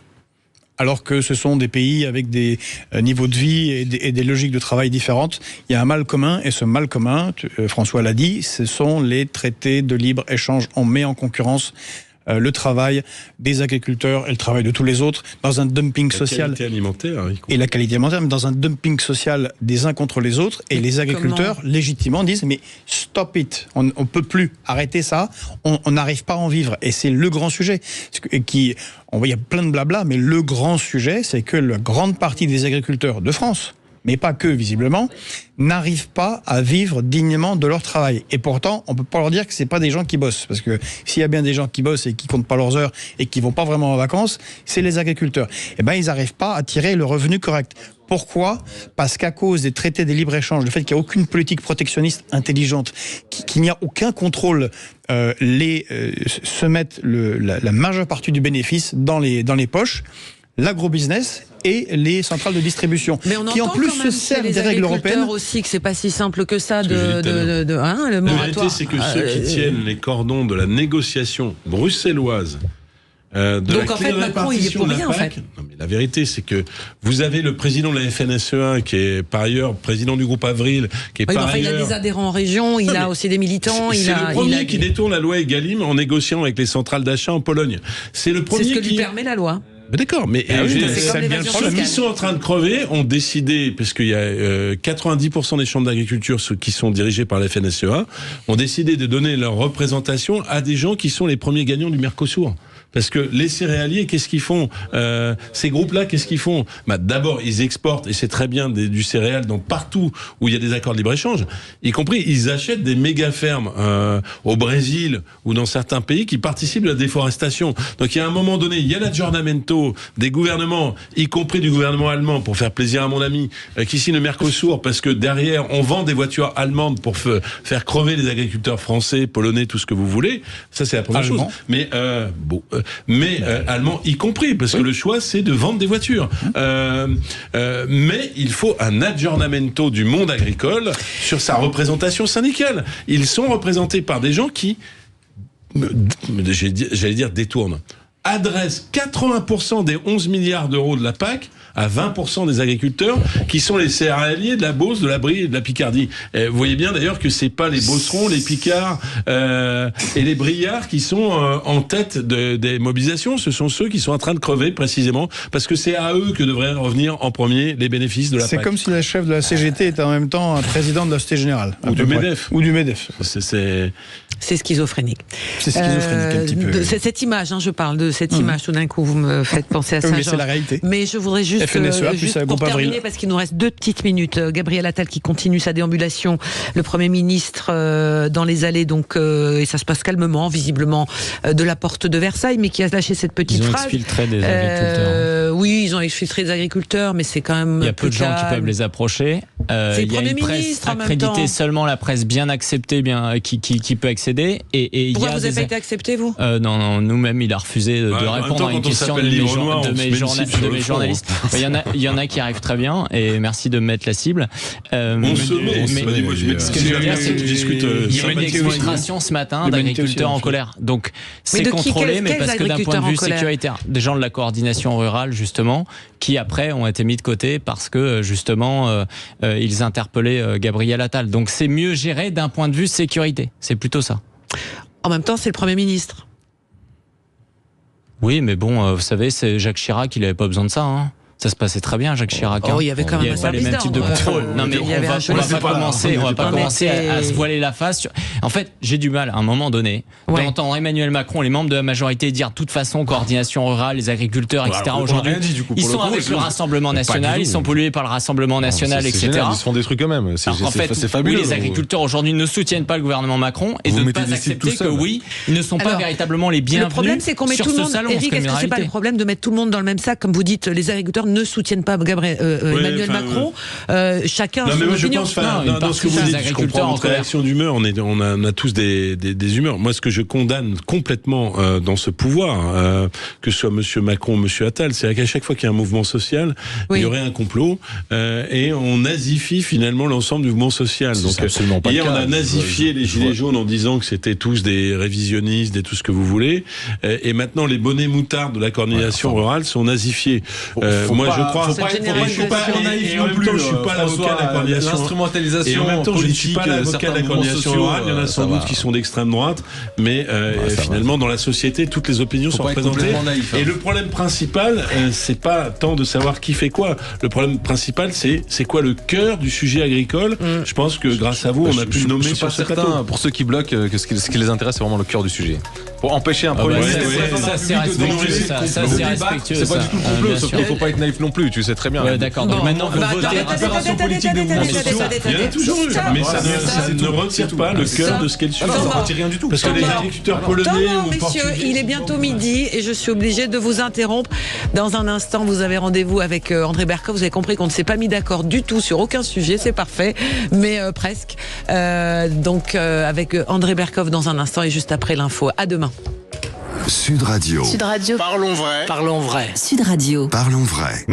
Alors que ce sont des pays avec des niveaux de vie et des logiques de travail différentes. Il y a un mal commun, et ce mal commun, François l'a dit, ce sont les traités de libre-échange. On met en concurrence le travail des agriculteurs et le travail de tous les autres dans un dumping social. La qualité alimentaire. Et la qualité alimentaire, mais dans un dumping social des uns contre les autres. Et les agriculteurs, légitimement, disent, mais stop it, on ne peut plus arrêter ça, on n'arrive pas à en vivre. Et c'est le grand sujet. Il y a plein de blabla, mais le grand sujet, c'est que la grande partie des agriculteurs de France, mais pas que visiblement, n'arrivent pas à vivre dignement de leur travail. Et pourtant, on peut pas leur dire que c'est pas des gens qui bossent, parce que s'il y a bien des gens qui bossent et qui comptent pas leurs heures et qui vont pas vraiment en vacances, c'est les agriculteurs. Eh ben, ils n'arrivent pas à tirer le revenu correct. Pourquoi ? Parce qu'à cause des traités des libre-échanges, le fait qu'il n'y a aucune politique protectionniste intelligente, qu'il n'y a aucun contrôle, se mettent la majeure partie du bénéfice dans les poches, l'agrobusiness et les centrales de distribution, qui en plus se servent des règles européennes. Aussi que c'est pas si simple que ça le moratoire. La vérité, c'est que ceux qui tiennent les cordons de la négociation bruxelloise. Donc en fait, Macron, il est pour rien, en fait. Non, mais la vérité, c'est que vous avez le président de la FNSEA, qui est par ailleurs président du groupe Avril, qui est par ailleurs... Il a des adhérents en région, il a aussi des militants. C'est le premier qui détourne la loi Egalim en négociant avec les centrales d'achat en Pologne. C'est le premier qui... C'est ce que lui permet la loi. Mais d'accord, mais ceux qui sont en train de crever ont décidé, parce qu'il y a 90% des chambres d'agriculture qui sont dirigées par la FNSEA, ont décidé de donner leur représentation à des gens qui sont les premiers gagnants du Mercosur. Parce que les céréaliers, qu'est-ce qu'ils font ? Ces groupes-là, qu'est-ce qu'ils font ? D'abord, ils exportent, et c'est très bien, du céréal dans partout où il y a des accords de libre-échange. Y compris, ils achètent des méga-fermes au Brésil ou dans certains pays qui participent de la déforestation. Donc il y a un moment donné, il y a l'aggiornamento des gouvernements, y compris du gouvernement allemand, pour faire plaisir à mon ami, qui signe le Mercosur, parce que derrière, on vend des voitures allemandes pour faire crever les agriculteurs français, polonais, tout ce que vous voulez. Ça, c'est la première chose. Mais allemands y compris, parce que le choix, c'est de vendre des voitures. Mais il faut un aggiornamento du monde agricole sur sa représentation syndicale. Ils sont représentés par des gens qui, j'allais dire, détournent, adressent 80% des 11 milliards d'euros de la PAC à 20% des agriculteurs qui sont les céréaliers de la Beauce, de la Brie et de la Picardie. Et vous voyez bien d'ailleurs que c'est pas les Beaucerons, les Picards et les Briards qui sont en tête des mobilisations. Ce sont ceux qui sont en train de crever précisément parce que c'est à eux que devraient revenir en premier les bénéfices de la PAC. C'est comme si la chef de la CGT était en même temps un président de la Société Générale. Ou du MEDEF. Ou du MEDEF. C'est schizophrénique. C'est schizophrénique un petit peu. Cette image, je parle de cette image, tout d'un coup vous me faites penser à ça. Mais c'est la réalité. Mais je voudrais juste FNSEA, juste pour terminer, parce qu'il nous reste 2 petites minutes. Gabriel Attal qui continue sa déambulation, le Premier ministre dans les allées, donc et ça se passe calmement, visiblement, de la porte de Versailles, mais qui a lâché cette petite phrase. Ils ont exfiltré des agriculteurs. Oui, ils ont exfiltré des agriculteurs, mais c'est quand même. Il y a peu de gens qui peuvent les approcher. C'est il y a une presse accréditée, seulement la presse bien acceptée, qui peut accéder. Et pourquoi il y a vous n'avez pas été accepté, vous ? Non, nous-mêmes, il a refusé de répondre à une question de mes journalistes. Il y en a qui arrivent très bien, et merci de me mettre la cible. Ce que je veux dire, c'est qu'il y a eu une exfiltration ce matin d'agriculteurs en colère. Donc c'est contrôlé, mais parce que d'un point de vue sécuritaire, des gens de la coordination rurale, justement, qui après ont été mis de côté parce que justement ils interpellaient Gabriel Attal. Donc c'est mieux géré d'un point de vue sécurité. C'est plutôt ça. En même temps, c'est le Premier ministre. Oui, mais bon, vous savez, c'est Jacques Chirac, il n'avait pas besoin de ça. Ça se passait très bien, Jacques Chirac. Oh, il y avait quand même pas les mêmes types de contrôle. Non, mais on va pas commencer à se voiler la face. En fait, j'ai du mal à un moment donné d'entendre Emmanuel Macron, les membres de la majorité dire de toute façon coordination rurale, les agriculteurs, etc. Aujourd'hui, ils sont avec le Rassemblement National, ils sont pollués par le Rassemblement National, etc. Ils se font des trucs eux-mêmes. C'est fabuleux. Oui, les agriculteurs aujourd'hui ne soutiennent pas le gouvernement Macron et de ne pas accepter que ils ne sont pas véritablement les bienvenus. Le problème, c'est qu'on met tout le monde. Eric, est-ce que c'est pas le problème de mettre tout le monde dans le même sac, comme vous dites, les agriculteurs ne soutiennent pas Emmanuel Macron. Chacun son opinion. Je pense, dans ce que vous dites, je comprends votre réaction d'humeur. On a tous des humeurs. Moi, ce que je condamne complètement dans ce pouvoir, que ce soit Monsieur Macron, Monsieur Attal, c'est qu'à chaque fois qu'il y a un mouvement social, il y aurait un complot et on nazifie finalement l'ensemble du mouvement social. Donc, hier, on a nazifié les Gilets jaunes en disant que c'était tous des révisionnistes, des tout ce que vous voulez. Et maintenant, les bonnets moutards de la coordination rurale sont nazifiés. Moi, je crois. Je suis pas naïf non plus. Je suis pas l'avocat de la coordination. L'instrumentalisation. Et en même temps, je ne suis pas l'avocat de la coordination rurale. Il y en a sans doute qui sont d'extrême droite, mais finalement, dans la société, toutes les opinions sont représentées. Et le problème principal, c'est pas tant de savoir qui fait quoi. Le problème principal, c'est quoi le cœur du sujet agricole. Je pense que grâce à vous, on a pu le nommer sur ce plateau. Pour ceux qui bloquent, que ce qui les intéresse, c'est vraiment le cœur du sujet. Pour empêcher un premier ministre. Ça, c'est respectueux. C'est pas du tout le complot, sauf qu'il ne faut pas être naïf non plus. Tu sais très bien. D'accord. Donc maintenant, vous votez. Opération politique des mouvements sociaux. Il y en a toujours eu. Mais ça ne retire pas le cœur de ce qu'est le sujet. Ça ne retire rien du tout. Parce que les agriculteurs polonais ou messieurs, il est bientôt midi et je suis obligée de vous interrompre. Dans un instant, vous avez rendez-vous avec André Berkoff. Vous avez compris qu'on ne s'est pas mis d'accord du tout sur aucun sujet, c'est parfait, mais presque. Donc avec André Berkoff dans un instant et juste après l'info. À demain. Sud Radio. Sud Radio. Parlons vrai. Parlons vrai. Sud Radio. Parlons vrai.